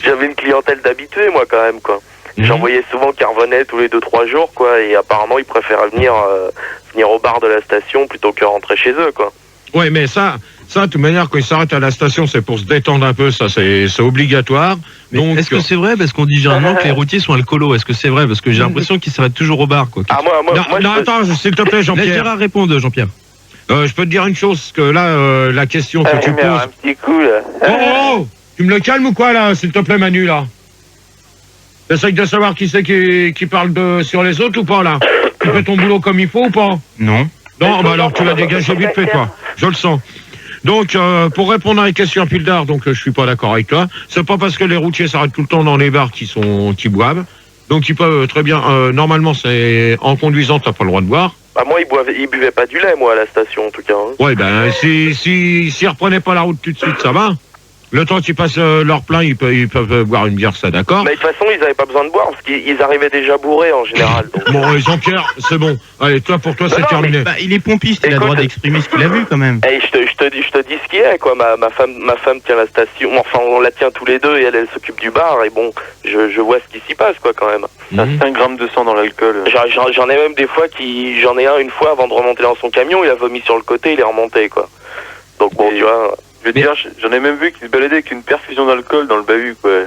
j'avais une clientèle d'habitués, moi, quand même, quoi. J'en voyais souvent qui revenaient tous les 2-3 jours, quoi, et apparemment, ils préféraient venir au bar de la station plutôt que rentrer chez eux, quoi. Ouais, mais ça, de toute manière, quand ils s'arrêtent à la station, c'est pour se détendre un peu, ça, c'est obligatoire. Donc, est-ce que c'est vrai, parce qu'on dit généralement que les routiers sont alcoolos? Est-ce que c'est vrai? Parce que j'ai l'impression qu'ils s'arrêtent toujours au bar, quoi. Non, attends, s'il te plaît, Jean-Pierre. Laisse Gérard répondre, Jean-Pierre. Je peux te dire une chose, que là, la question que tu poses... Un petit coup, là. Oh, tu me le calmes ou quoi, là, s'il te plaît, Manu, là? T'essayes de savoir qui c'est qui parle sur les autres ou pas, là? Tu fais ton boulot comme il faut ou pas? Non. Non, bah alors tu vas dégager vite fait, toi. Je le sens. Donc, pour répondre à la question Pildar, donc je suis pas d'accord avec toi. C'est pas parce que les routiers s'arrêtent tout le temps dans les bars qui boivent. Donc ils peuvent très bien. Normalement, c'est en conduisant, t'as pas le droit de boire. Bah moi, ils buvaient pas du lait, moi, à la station, en tout cas. Hein. Ouais, ben s'ils reprenaient pas la route tout de suite, ça va. Le temps qu'ils passent leur plein, ils peuvent boire une bière, ça, d'accord. Mais de toute façon, ils avaient pas besoin de boire parce qu'ils arrivaient déjà bourrés en général. Donc. Bon, Jean-Pierre, c'est bon. Allez, toi, pour toi, c'est terminé. Bah, il est pompiste, il a le droit d'exprimer ce qu'il a vu quand même. Hey, je te dis ce qu'il y a, quoi. Ma femme tient la station. Enfin, on la tient tous les deux et elle s'occupe du bar. Et bon, je vois ce qui s'y passe, quoi, quand même. Ça, 5 grammes de sang dans l'alcool. J'en ai même des fois j'en ai un une fois avant de remonter dans son camion, il a vomi sur le côté, il est remonté, quoi. Donc bon, tu vois. Je veux dire, j'en ai même vu qu'il se baladait avec une perfusion d'alcool dans le bahut, quoi.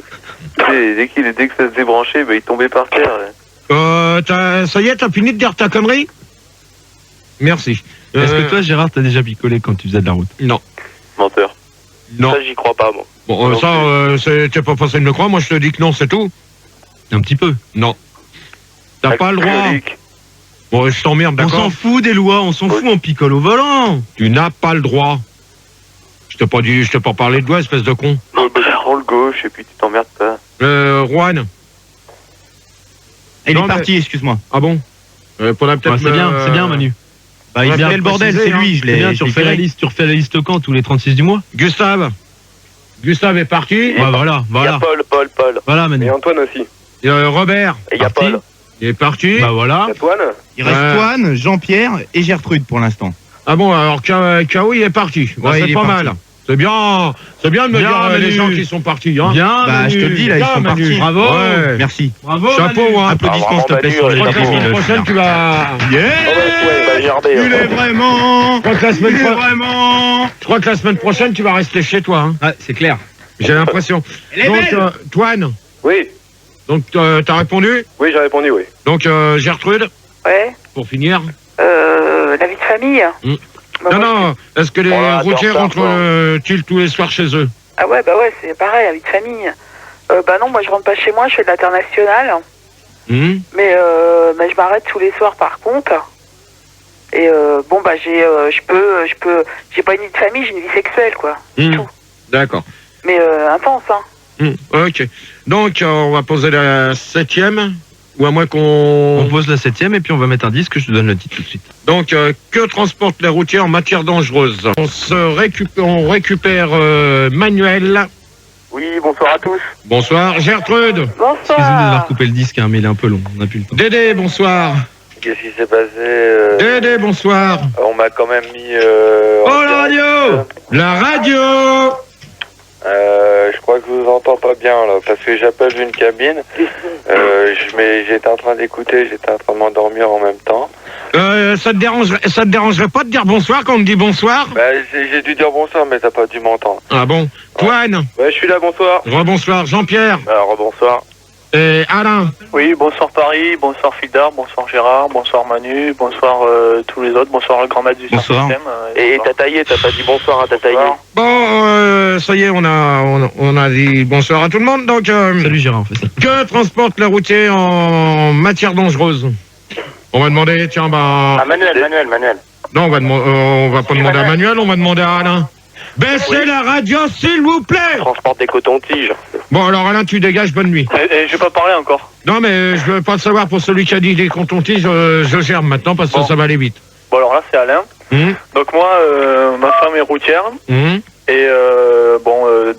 Dès que ça se débranchait, bah, il tombait par terre. Ça y est, t'as fini de dire ta connerie? Merci. Est-ce que toi, Gérard, t'as déjà picolé quand tu faisais de la route? Non. Menteur. Non. Ça, j'y crois pas, moi. Bon, t'es pas facile de me croire, moi je te dis que non, c'est tout. Un petit peu. Non. T'as pas le droit. Bon, je t'emmerde, d'accord? On s'en fout des lois, on s'en fout, on picole au volant. Tu n'as pas le droit. Je t'ai pas parlé de doigts, espèce de con. Non, bah, prends le gauche et puis tu t'emmerdes pas. Juan. Il est parti, excuse-moi. Ah bon? Peut-être. C'est bien, Manu. Bah, il fait le bordel, c'est lui, je l'ai. Bien, tu refais la liste quand? Tous les 36 du mois? Gustave est parti. Ouais, voilà. Il y a Paul. Voilà, Manu. Et Antoine aussi. Robert. Et il y a Paul. Il est parti. Bah voilà. Antoine. Il reste Toine, Jean-Pierre et Gertrude pour l'instant. Ah bon, alors K.O. il est parti. Bah, Ouais, c'est pas mal. C'est bien de me dire les gens qui sont partis. Hein. Bien, bah, je te le dis, là, ils sont partis. Bravo. Ouais. Merci. Bravo. Chapeau, hein. Applaudissements, s'il te plaît, sur Je crois que la semaine prochaine, tu vas... Je crois que la semaine prochaine, tu vas rester chez toi. Hein. Ah, c'est clair. J'ai l'impression. Donc, Toine. Oui. Donc, t'as répondu? Oui, j'ai répondu, oui. Donc, Gertrude. Ouais. Pour finir. La vie de famille. Bah, non. Est-ce que les routiers rentrent-ils tous les soirs chez eux? Ah ouais, bah ouais, c'est pareil, la vie de famille. Bah non, moi je rentre pas chez moi, je fais de l'international. Mais je m'arrête tous les soirs par contre. Et bon bah j'ai pas une vie de famille, j'ai une vie sexuelle quoi. Tout. D'accord. Mais intense hein. Ok. Donc on va poser la 7e. Ou à moins On pose la 7e et puis on va mettre un disque, je te donne le titre tout de suite. Donc, que transportent les routiers en matière dangereuse? On récupère Manuel. Oui, bonsoir à tous. Bonsoir. Gertrude. Bonsoir. Excusez-nous d'avoir coupé le disque, hein, mais il est un peu long, on n'a plus le temps. Dédé, bonsoir. Qu'est-ce qui s'est passé Dédé, bonsoir. On m'a quand même mis... Oh, la radio. La radio. Je crois que je vous entends pas bien là, parce que j'appelle d'une cabine. J'étais en train d'écouter, j'étais en train de m'endormir en même temps. Ça te dérangerait pas de dire bonsoir quand on me dit bonsoir? Bah, j'ai dû dire bonsoir, mais t'as pas dû m'entendre. Ah bon? Toine. Ouais, je suis là, bonsoir. Rebonsoir. Jean-Pierre. Alors, bonsoir. Et Alain. Oui, bonsoir Paris, bonsoir Fildar, bonsoir Gérard, bonsoir Manu, bonsoir tous les autres, bonsoir le grand maître du Bonsoir. système. Et Tataillé, t'as pas dit bonsoir à Tataillé? Bon, ça y est, on a dit bonsoir à tout le monde. Donc, Salut Gérard, on fait ça. que transportent les routiers en matière dangereuse? On va demander, tiens, bah... Ah, Manuel. Non, on va pas demander à Manuel, on va demander à Alain. Baissez la radio, s'il vous plaît. Transporte des cotons-tiges. Bon, alors Alain, tu dégages, bonne nuit. Et je vais pas parler encore. Non, mais je veux pas le savoir pour celui qui a dit les cotons-tiges, je gère maintenant parce que ça va aller vite. Bon alors là c'est Alain. Donc moi, ma femme est routière. Et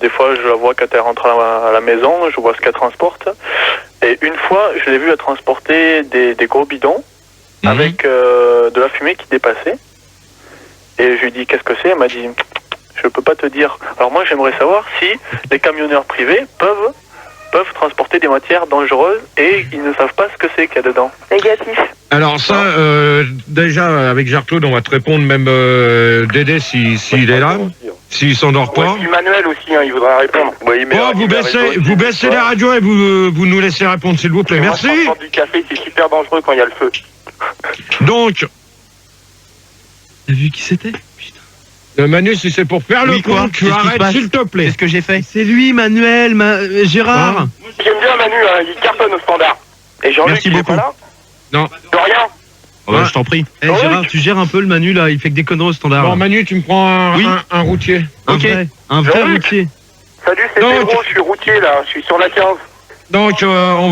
des fois je la vois quand elle rentre à la maison, je vois ce qu'elle transporte. Et une fois, je l'ai vue à transporter des gros bidons avec de la fumée qui dépassait. Et je lui ai dit qu'est-ce que c'est? Elle m'a dit je peux pas te dire. Alors moi j'aimerais savoir si les camionneurs privés peuvent transporter des matières dangereuses et ils ne savent pas ce que c'est qu'il y a dedans. Négatif. Alors ça, déjà avec Gertrude, on va te répondre, même Dédé s'il est là, s'il s'endort pas. Ouais, Manuel aussi, il voudra répondre. Oui, mais vous baissez les radios et vous nous laissez répondre, s'il vous plaît. Merci. Du café, c'est super dangereux quand il y a le feu. Donc, T'as vu qui c'était? Putain. Manu, si c'est pour faire le con, tu arrêtes, s'il te plaît. Qu'est-ce que j'ai fait? C'est lui, Manuel, Gérard. Moi, j'aime bien Manu, hein, il cartonne au standard. Et Jean-Luc, Merci il est beaucoup. pas là? Non. De rien. Oh, bah, je t'en prie. Eh, Gérard, tu gères un peu le Manu là, il fait que des conneries au standard. Bon, Manu, tu me prends un routier. Ok. Un vrai Jean-Luc. routier. Salut, c'est Donc- Pedro, je suis routier là, je suis sur la 15. Donc, on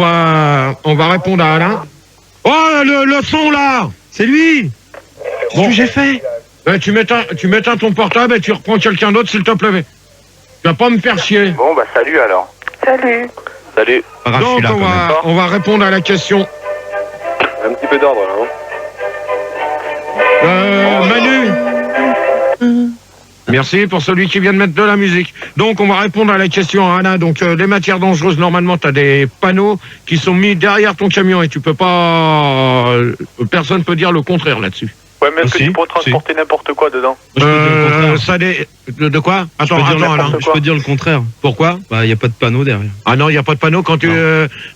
va répondre à Alain. Oh, le son là. C'est lui. Qu'est-ce que j'ai fait? Tu m'éteins ton portable et tu reprends quelqu'un d'autre, s'il te plaît. Tu vas pas me faire chier. Bon, bah salut alors. Salut. Salut. Pas grave, je suis Donc, là quand même. on va répondre à la question. Un petit peu d'ordre là, Manu. Merci pour celui qui vient de mettre de la musique. Donc, on va répondre à la question à Alain. Donc, les matières dangereuses, normalement, tu as des panneaux qui sont mis derrière ton camion et tu peux pas... personne peut dire le contraire là-dessus. Ouais, mais est-ce que Si, tu pourrais transporter n'importe quoi dedans? Moi, je peux dire le contraire. Ça de quoi? Attends, Alain. Je peux dire le contraire. Pourquoi? Bah, il n'y a pas de panneau derrière. Ah non, il n'y a pas de panneau quand tu...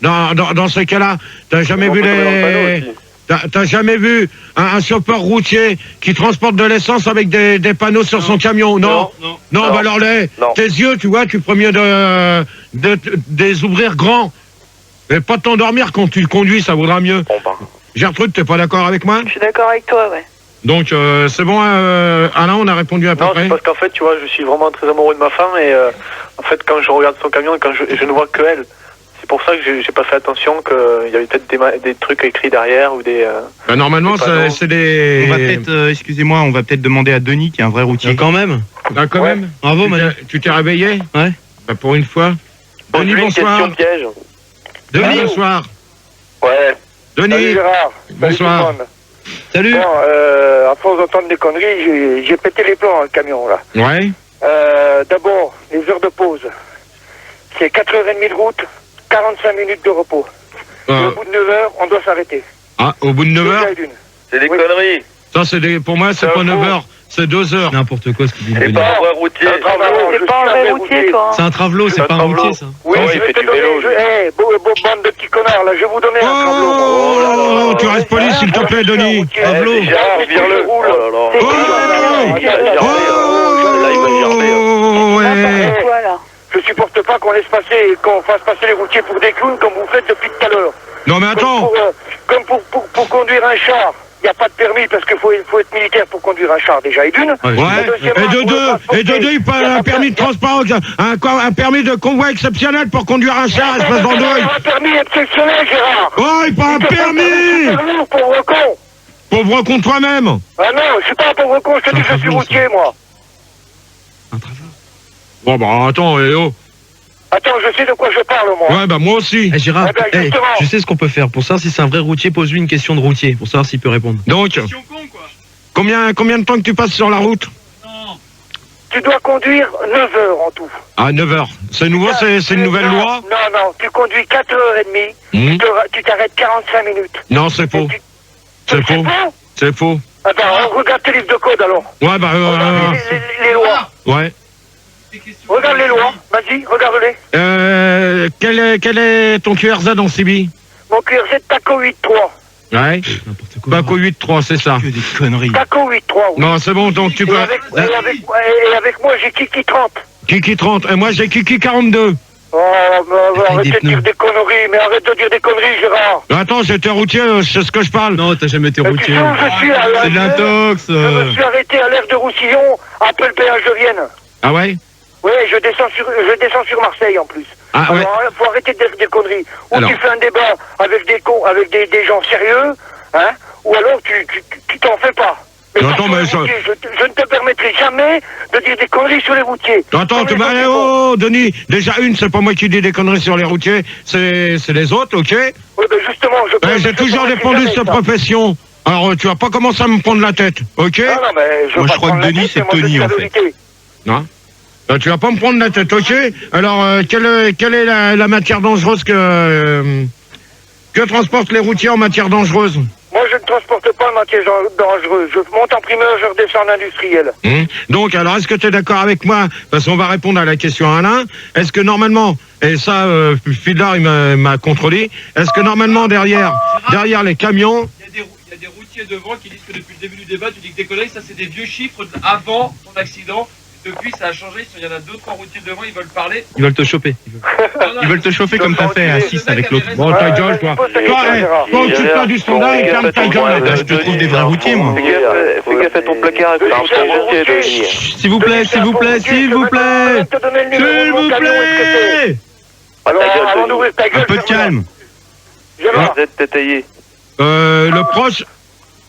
dans ces cas-là, t'as jamais vu T'as jamais vu un chauffeur routier qui transporte de l'essence avec des panneaux sur son camion? Non. Non, bah alors tes yeux, tu vois, tu ferais mieux des ouvrir grands. Et pas de t'endormir quand tu conduis, ça vaudra mieux. Gertrude, t'es pas d'accord avec moi? Je suis d'accord avec toi, ouais. Donc, c'est bon, Alain, on a répondu à peu Non, près. c'est parce qu'en fait, tu vois, je suis vraiment très amoureux de ma femme et en fait, quand je regarde son camion, quand je ne vois que elle, c'est pour ça que j'ai pas fait attention qu'il y avait peut-être des trucs écrits derrière ou des... Bah, normalement, c'est des... On va peut-être, excusez-moi, on va peut-être demander à Denis qui est un vrai routier. Quand même. Ah, quand même. Bravo, Manu. Tu t'es réveillé? Ouais. Bah, pour une fois. Denis, Une bonsoir. question piège. Denis, bonsoir. Ouais. Denis, Salut Gérard. bonsoir. Salut tout le monde. Salut. Bon, à force d'entendre des conneries, j'ai pété les plombs dans le camion là. Ouais. D'abord, les heures de pause. C'est 4h30 de route, 45 minutes de repos. Et au bout de 9 heures, on doit s'arrêter. Ah, au bout de 9 heures? C'est des conneries. Ça, pour moi, c'est pas 9 heures, c'est 2 heures. N'importe quoi ce qu'il dit. C'est pas un vrai routier. C'est pas un vrai routier, toi. C'est un travelot, c'est pas un routier, ça. Oui, je vais te donner... bande de petits connards, là, je vais vous donner un travelot. Oh, tu restes poli, s'il te plaît, Denis. Travelot. Vire-le. Je supporte pas qu'on fasse passer les routiers pour des clowns comme vous faites depuis tout à l'heure. Non, mais attends. Comme pour conduire un char. Il n'y a pas de permis parce qu'il faut être militaire pour conduire un char déjà. Et d'une. Ouais. Et de deux, il faut un permis de transport, un permis de convoi exceptionnel pour conduire un char, espèce d'andouille. Un permis exceptionnel, Gérard. Oh, il faut un permis. Pauvre con. Pauvre con toi-même. Ah non, je suis pas un pauvre con, je te dis que je suis routier, moi. Bon, bah, attends, oh. Attends, je sais de quoi je parle, moi. Ouais, bah, moi aussi. Eh, Gérard, Eh ben, justement. je sais ce qu'on peut faire. Pour savoir si c'est un vrai routier, pose-lui une question de routier, pour savoir s'il peut répondre. Donc, combien de temps que tu passes sur la route? Tu dois conduire 9 heures en tout. Ah, 9 heures. C'est nouveau, c'est une nouvelle loi? Non, tu conduis 4h30, tu t'arrêtes 45 minutes. Non, c'est faux. C'est faux. C'est faux. Attends, regarde tes livres de code alors. Ouais, bah, Regarde les lois. ouais. Regarde les lois, vas-y, regarde-les. Quel est ton QRZ en CB? Mon QRZ Taco 8.3. Ouais. Baco 8.3, c'est ça. Que des conneries. Taco 8.3, oui. Non, c'est bon, donc tu peux... Et avec moi, j'ai Kiki 30. Kiki 30, et moi j'ai Kiki 42. Oh, arrête de dire des conneries, mais arrête de dire des conneries, Gérard. Attends, j'étais routier, je sais ce que je parle. Non, t'as jamais été Tu routier. sais où je suis, C'est de l'intox. Je me suis arrêté à l'aire de Roussillon, après le péage de Vienne. Ah ouais? Oui, je descends sur Marseille en plus. Ah ouais. Alors, faut arrêter de dire des conneries. Ou Alors. tu fais un débat avec des cons, avec des gens sérieux, hein, ou alors tu t'en fais pas. Mais Non, pas attends, sur mais les ça- routiers. Je ne te permettrai jamais de dire des conneries sur les routiers. Attends, Sur les bah, routiers, oh, Denis, déjà c'est pas moi qui dis des conneries sur les routiers, c'est les autres, ok? Oui, ben justement, J'ai toujours défendu cette profession. Alors, tu vas pas commencer à me prendre la tête, ok? Non, non, mais Moi, je crois que Denis, c'est Tony, en fait. Non. Tu vas pas me prendre la tête, ok? Alors, quelle est la matière dangereuse que transportent les routiers en matière dangereuse? Moi, je ne transporte pas de matière dangereuse. Je monte en primeur, je redescends en industriel. Donc, alors, est-ce que tu es d'accord avec moi? Parce qu'on va répondre à la question à Alain. Est-ce que normalement, et ça, Fidlar, il m'a contrôlé, est-ce que normalement, derrière les camions... Il y a des routiers routiers devant qui disent que depuis le début du débat, tu dis que des conneries, ça c'est des vieux chiffres avant ton accident. Depuis, ça a changé. Il y en a 2-3 routiers devant, ils veulent parler. Ils veulent te choper. Ils veulent te chauffer comme t'as fait à 6 avec l'autre. Bon, ta gueule, toi. Toi, occupe pas du standard et ferme ta gueule. Là, je te trouve des vrais routiers, moi. Fais gaffe à ton placard. S'il vous plaît, s'il vous plaît, s'il vous plaît. S'il vous plaît. Alors, avant d'ouvrir ta gueule, Un peu de calme. Vous êtes détaillé. Le proche.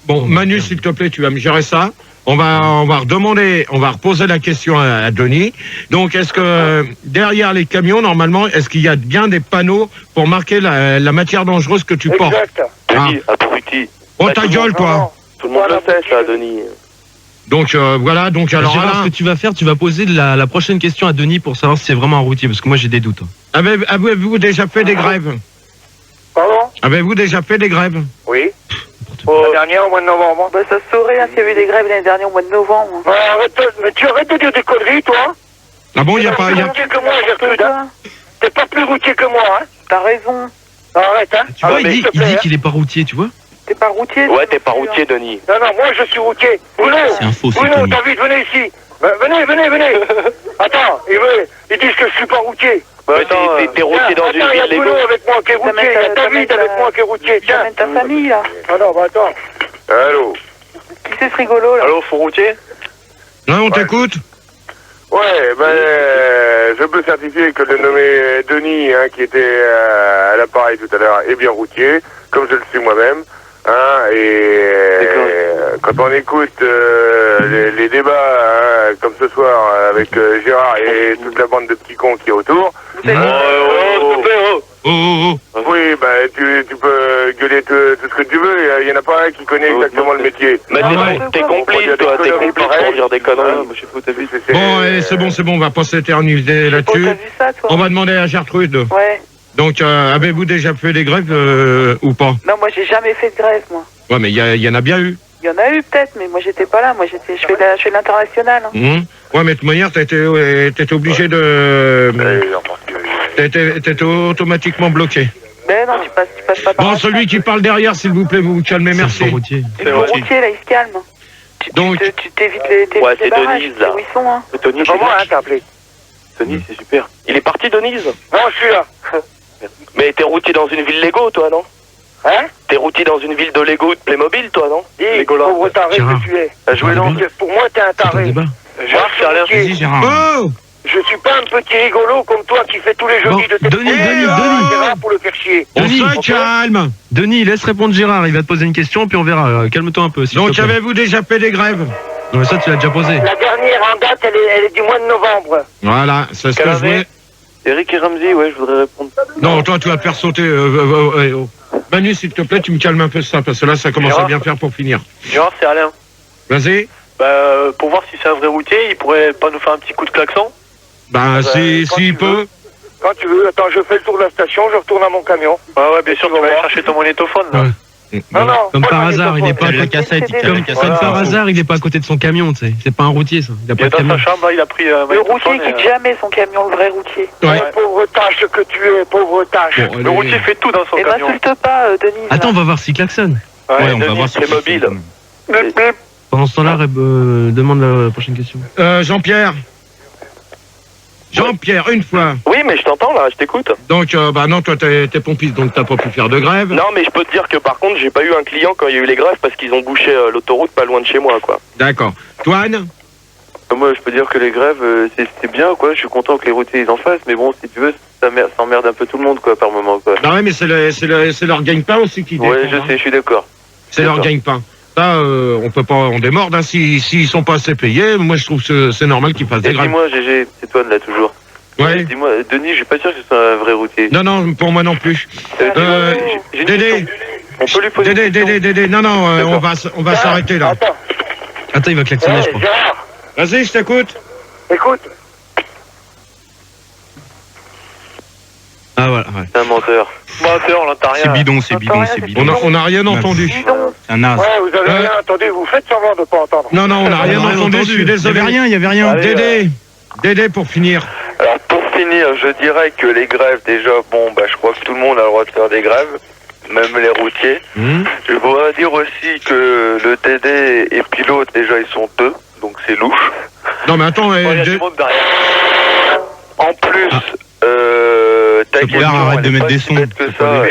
Bon, Manu, s'il te plaît, tu vas me gérer ça. On va redemander, on va reposer la question à Denis. Donc, est-ce que derrière les camions, normalement, est-ce qu'il y a bien des panneaux pour marquer la matière dangereuse que tu portes? Exact. Denis, abruti. Oh, ta gueule, toi. Tout le monde le sait, ça, Denis. Donc, voilà. Donc, alors, Gérard, ce Alain, que tu vas faire, tu vas poser la prochaine question à Denis pour savoir si c'est vraiment un routier, parce que moi j'ai des doutes. avez-vous déjà fait des grèves? Pardon? Avez-vous déjà fait des grèves? Oui. La dernière, au mois de novembre. Bah, ça se saurait, hein, s'il y a eu des grèves l'année dernière au mois de novembre. Ouais, mais tu arrêtes de dire des conneries, toi. Ah bon, il n'y a pas... T'es plus routier que moi, Gertrude. Hein. T'es pas plus routier que moi, hein. T'as raison. Arrête, hein. Tu vois, il dit hein. qu'il est pas routier, tu vois. T'es pas routier? Ouais, t'es pas routier, Denis. Non, moi je suis routier. Bruno, C'est un faux, c'est Bruno, Tony. David, venez ici. Venez. Attends, ils disent que je suis pas routier. T'es routier dans une Attends, il y a ville Bruno légaux. avec moi qui est routier. Il y a David avec moi qui est routier. Tiens. T'amènes ta famille, là. Ah non, bah attends. Allô. Qui c'est ce rigolo, là? Allô, faux routier? Non, on t'écoute. Ouais, je peux certifier que le nommé Denis, hein, qui était à l'appareil tout à l'heure, est bien routier, comme je le suis moi-même. Hein, quand on écoute les débats, hein, comme ce soir, avec Gérard et toute la bande de petits cons qui est autour... Oui, tu peux gueuler tout ce que tu veux, il y en a pas un qui connaît exactement le métier. Mais t'es complice, toi, t'es complice pour dire des conneries. Bon, c'est bon, on va pas s'éterniser là-dessus. T'as vu ça, toi? On va demander à Gertrude. Ouais. Donc, avez-vous déjà fait des grèves ou pas? Non, moi, j'ai jamais fait de grève, moi. Ouais, mais il y en a bien eu. Il y en a eu, peut-être, mais moi, j'étais pas là. Moi, je fais de l'international. Hein. Ouais, mais de toute manière, t'étais obligé de... T'étais automatiquement bloqué. Mais non, tu passes pas par Bon, là. celui qui parle derrière, s'il vous plaît, vous vous calmez, merci. Le routier, là, il se calme. Donc... Tu t'évites les Ouais, c'est barrages, Denise, là. où ils sont, hein. Denis, C'est pas moi, hein, t'as appelé. Denis, c'est super. Il est parti, Denise? Non, je suis là. Mais t'es routier dans une ville Lego, toi, non? Hein? T'es routier dans une ville de Lego ou de Playmobil, toi, non? Dis, pauvre taré Gérard. que tu es. T'as joué dans... Pour moi, t'es un C'est un taré. débat. Je suis routier. Oh! Je suis pas un petit rigolo comme toi qui fait tous les jeudis de tes Denis. Gérard pour le faire chier. On Denis, se calme. Denis, laisse répondre Gérard, il va te poser une question, puis on verra. Calme-toi un peu. s'il te Donc, plaît. avez-vous déjà fait des grèves? Non, mais ça, tu l'as déjà posé. La dernière en date, elle est du mois de novembre. Voilà, c'est ce que je voulais... Eric et Ramsey, ouais, je voudrais répondre. Non, toi, tu vas te faire sauter. Manu, s'il te plaît, tu me calmes un peu ça, parce que là, ça commence à bien faire pour finir. Gérard, c'est Alain. Vas-y. Pour voir si c'est un vrai routier, il pourrait pas nous faire un petit coup de klaxon? S'il peut. Quand tu veux, attends, je fais le tour de la station, je retourne à mon camion. Ouais, bien sûr, tu vas aller chercher ton magnétophone, là. Ouais. Non, Comme pas par le hasard, il n'est pas à magnétophone. côté. cassette, il Comme, casse comme par hasard, il n'est pas à côté de son camion, tu sais. C'est pas un routier, ça. Il a Il pas est de dans sa camion. chambre, là, il a pris un Le routier magnétophone. quitte jamais son camion, le vrai routier. Ouais. Pauvre tâche que tu es, pauvre tâche. Bon, Le routier fait tout dans son Et camion. m'insulte pas, Denis. Attends, on va voir s'il klaxonne. Ouais, on va Denis, voir si Playmobil. Pendant ce temps-là, demande la prochaine question. Jean-Pierre. Jean-Pierre, une fois. Oui, mais je t'entends, là, je t'écoute. Donc, non, toi, t'es pompiste, donc t'as pas pu faire de grève. Non, mais je peux te dire que, par contre, j'ai pas eu un client quand il y a eu les grèves parce qu'ils ont bouché l'autoroute pas loin de chez moi, quoi. D'accord. Toine? Moi, je peux dire que les grèves, c'est bien, quoi. Je suis content que les routiers ils en fassent, mais bon, si tu veux, ça emmerde un peu tout le monde, quoi, par moment, quoi. Bah ouais, mais c'est leur gagne-pain aussi qui Ouais, dépend, je sais, je suis d'accord. C'est leur gagne-pain. Ça, on peut pas en démordre, hein. S'ils sont pas assez payés, moi, je trouve que c'est normal qu'ils fassent des Et grèves. dis-moi, GG, c'est toi de là, toujours. Ouais. Dis-moi, Denis, je suis pas sûr que ce soit un vrai routier. Non, pour moi non plus. J'ai une Dédé. question. On peut lui poser une question. Dédé, non, on va s'arrêter là. Attends, il va klaxonner, je crois. Gérard, Vas-y, je t'écoute. écoute, Ah, voilà, ouais. C'est un menteur. Menteur, on n'entend rien. C'est bidon, c'est bidon, c'est bidon. On n'a rien entendu. C'est un naze. ouais, vous avez rien entendu, vous faites semblant de pas entendre. Non, on n'a rien entendu, je suis Il y désolé. avait rien, il y avait rien. Dédé, pour finir. Alors, pour finir, je dirais que les grèves, déjà, bon, bah, je crois que tout le monde a le droit de faire des grèves. même les routiers. Je voudrais dire aussi que le DD et pilote, déjà, ils sont 2, donc c'est louche. Non, mais attends, Il y a du monde derrière. En plus, ta question, arrête de mettre des sons. bête que ça,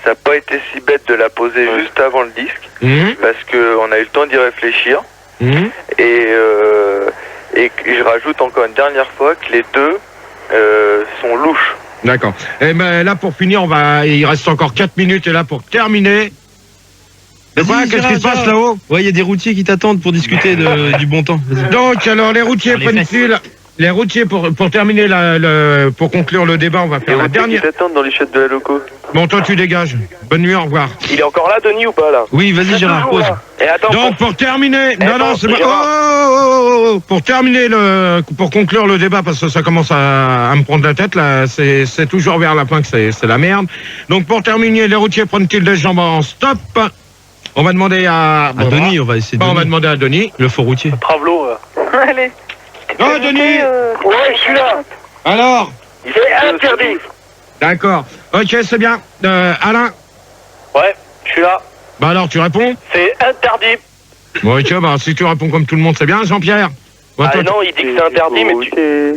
ça n'a pas été si bête de la poser juste avant le disque, parce qu'on a eu le temps d'y réfléchir. Et je rajoute encore une dernière fois que les deux sont louches. D'accord. Et ben là, pour finir, il reste encore 4 minutes, et là, pour terminer... Qu'est-ce qui se passe là-haut? Ouais, il y a des routiers qui t'attendent pour discuter du bon temps. Donc, alors, les routiers prennent-ils... Les routiers, pour terminer, pour conclure le débat, on va faire la dernière... Qui t'attendent dans les chiottes de la loco. Bon, toi, tu dégages. Bonne nuit, au revoir. Il est encore là, Denis, ou pas, là? Oui, vas-y, Gérard, pause. Et attends, Donc, pour terminer... Non, c'est Gérard. Pour terminer, pour conclure le débat, parce que ça commence à me prendre la tête, là, c'est toujours vers la fin que c'est la merde. Donc, pour terminer, les routiers prennent-ils des jambes en stop? On va demander à Denis, on va essayer de... On va demander à Denis. Le faux routier. Travelo. Allez. Oh, Denis Ouais, je suis là. Alors? C'est interdit. D'accord. Ok, c'est bien. Alain? Ouais, je suis là. Bah alors, tu réponds? C'est interdit. Bon, ok, bah si tu réponds comme tout le monde, c'est bien, Jean-Pierre? Ah non, il dit que c'est interdit, mais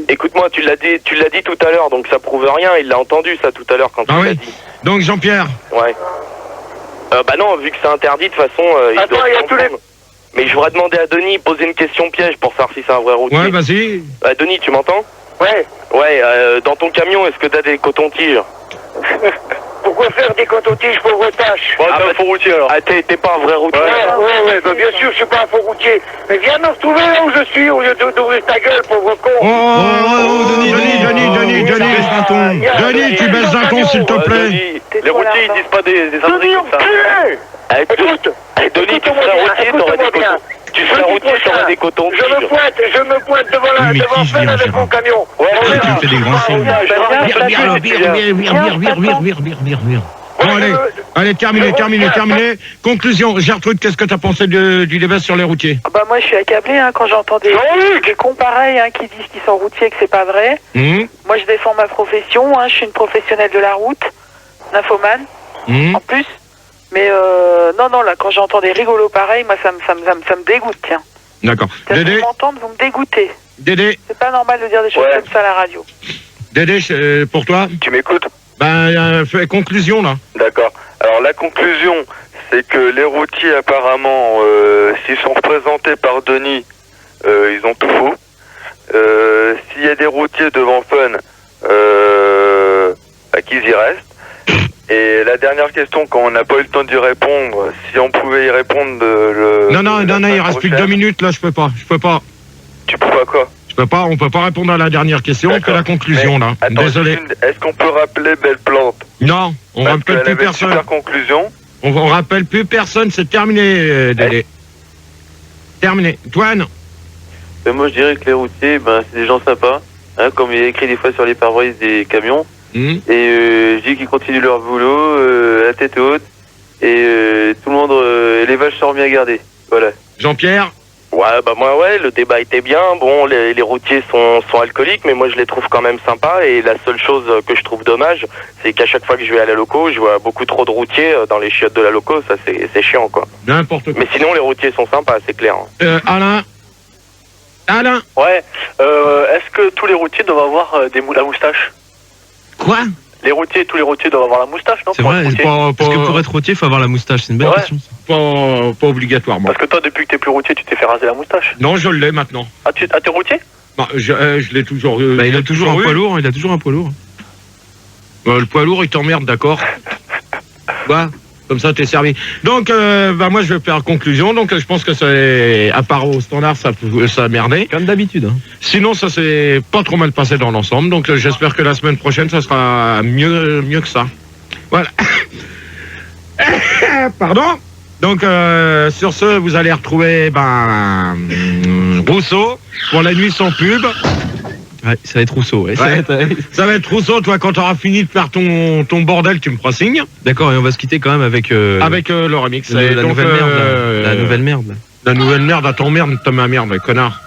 écoute-moi, tu l'as dit tout à l'heure, donc ça prouve rien, il l'a entendu ça tout à l'heure quand tu l'as dit. Donc Jean-Pierre? Ouais. Bah non, vu que c'est interdit, de toute façon, il doit comprendre. Mais je voudrais demander à Denis, poser une question piège pour savoir si c'est un vrai routier. Ouais, vas-y. Denis, tu m'entends? Ouais. Ouais, dans ton camion, est-ce que t'as des cotons-tiges? Pourquoi faire des cotons-tiges pour vos tâches? T'es un faux routier alors. Ah, t'es pas un vrai routier? Ouais, bah, bien sûr, je suis pas un faux routier. Mais viens me retrouver là où je suis, au lieu d'ouvrir ta gueule, pauvre con. Denis, tu baisses d'un ton, s'il te plaît. Les routiers, ils disent pas des âneries comme ça. Écoute, Denis, tu serais routier, t'aurais des cotons. Tu serais routier, t'aurais des cotons. Je me pointe devant Fun avec mon camion. Tu me fais des grands signes. Bon, allez, terminé. Conclusion, Gertrude, qu'est-ce que t'as pensé du débat sur les routiers? Bah moi, je suis accablé quand j'entends des cons pareils qui disent qu'ils sont routiers et que c'est pas vrai. Moi, je défends ma profession, je suis une professionnelle de la route, nymphomane, en plus. Mais non, là, quand j'entends des rigolos pareils, moi, ça me dégoûte, tiens. D'accord. Dédé? Vous m'entendez, vous me dégoûtez. Dédé? C'est pas normal de dire des choses comme ça à la radio. Dédé, pour toi? Tu m'écoutes? Ben, fais conclusion, là. D'accord. Alors, la conclusion, c'est que les routiers, apparemment, s'ils sont représentés par Denis, ils ont tout faux. S'il y a des routiers devant Fun, qu'ils y restent. Et la dernière question, quand on n'a pas eu le temps d'y répondre, si on pouvait y répondre Non, il reste plus que 2 minutes, là, je peux pas. Tu peux pas quoi? On peut pas répondre à la dernière question, que la conclusion, là. Attends, désolé. Est-ce qu'on peut rappeler Belle Plante? Non, on rappelle plus personne. Super conclusion. On rappelle plus personne, c'est terminé, Dédé. Terminé. Toine? Moi, je dirais que les routiers, c'est des gens sympas, comme il y a écrit des fois sur les pare-brises des camions. Et je dis qu'ils continuent leur boulot, la tête haute, et tout le monde, les vaches sont bien gardées. Voilà. Jean-Pierre? Ouais, le débat était bien. Bon, les routiers sont alcooliques, mais moi je les trouve quand même sympas. Et la seule chose que je trouve dommage, c'est qu'à chaque fois que je vais à la loco, je vois beaucoup trop de routiers dans les chiottes de la loco. Ça, c'est chiant, quoi. N'importe quoi. Mais sinon, les routiers sont sympas, c'est clair. Alain? Ouais. Est-ce que tous les routiers doivent avoir la moustache? Quoi? Tous les routiers doivent avoir la moustache, non? C'est vrai, parce que pour être routier, il faut avoir la moustache. C'est une belle question. Pas obligatoirement. Parce que toi, depuis que t'es plus routier, tu t'es fait raser la moustache. Non, je l'ai maintenant. Ah, t'es routier? Je l'ai toujours. Il a toujours un poids lourd. Le poids lourd, il t'emmerde, d'accord? Bah, comme ça, t'es servi. Donc, moi, je vais faire conclusion. Donc, je pense que c'est, à part au standard, ça a merdé. Comme d'habitude. Sinon, ça s'est pas trop mal passé dans l'ensemble. Donc, j'espère que la semaine prochaine, ça sera mieux que ça. Voilà. Pardon. Donc, sur ce, vous allez retrouver Rousseau pour la nuit sans pub. Ouais, ça va être Rousseau. Ouais. Ça va être Rousseau. Toi, quand tu auras fini de faire ton bordel, tu me feras signe. D'accord, et on va se quitter quand même avec le remix. La nouvelle merde. La nouvelle merde. La nouvelle merde à ton merde, Thomas merde, connard.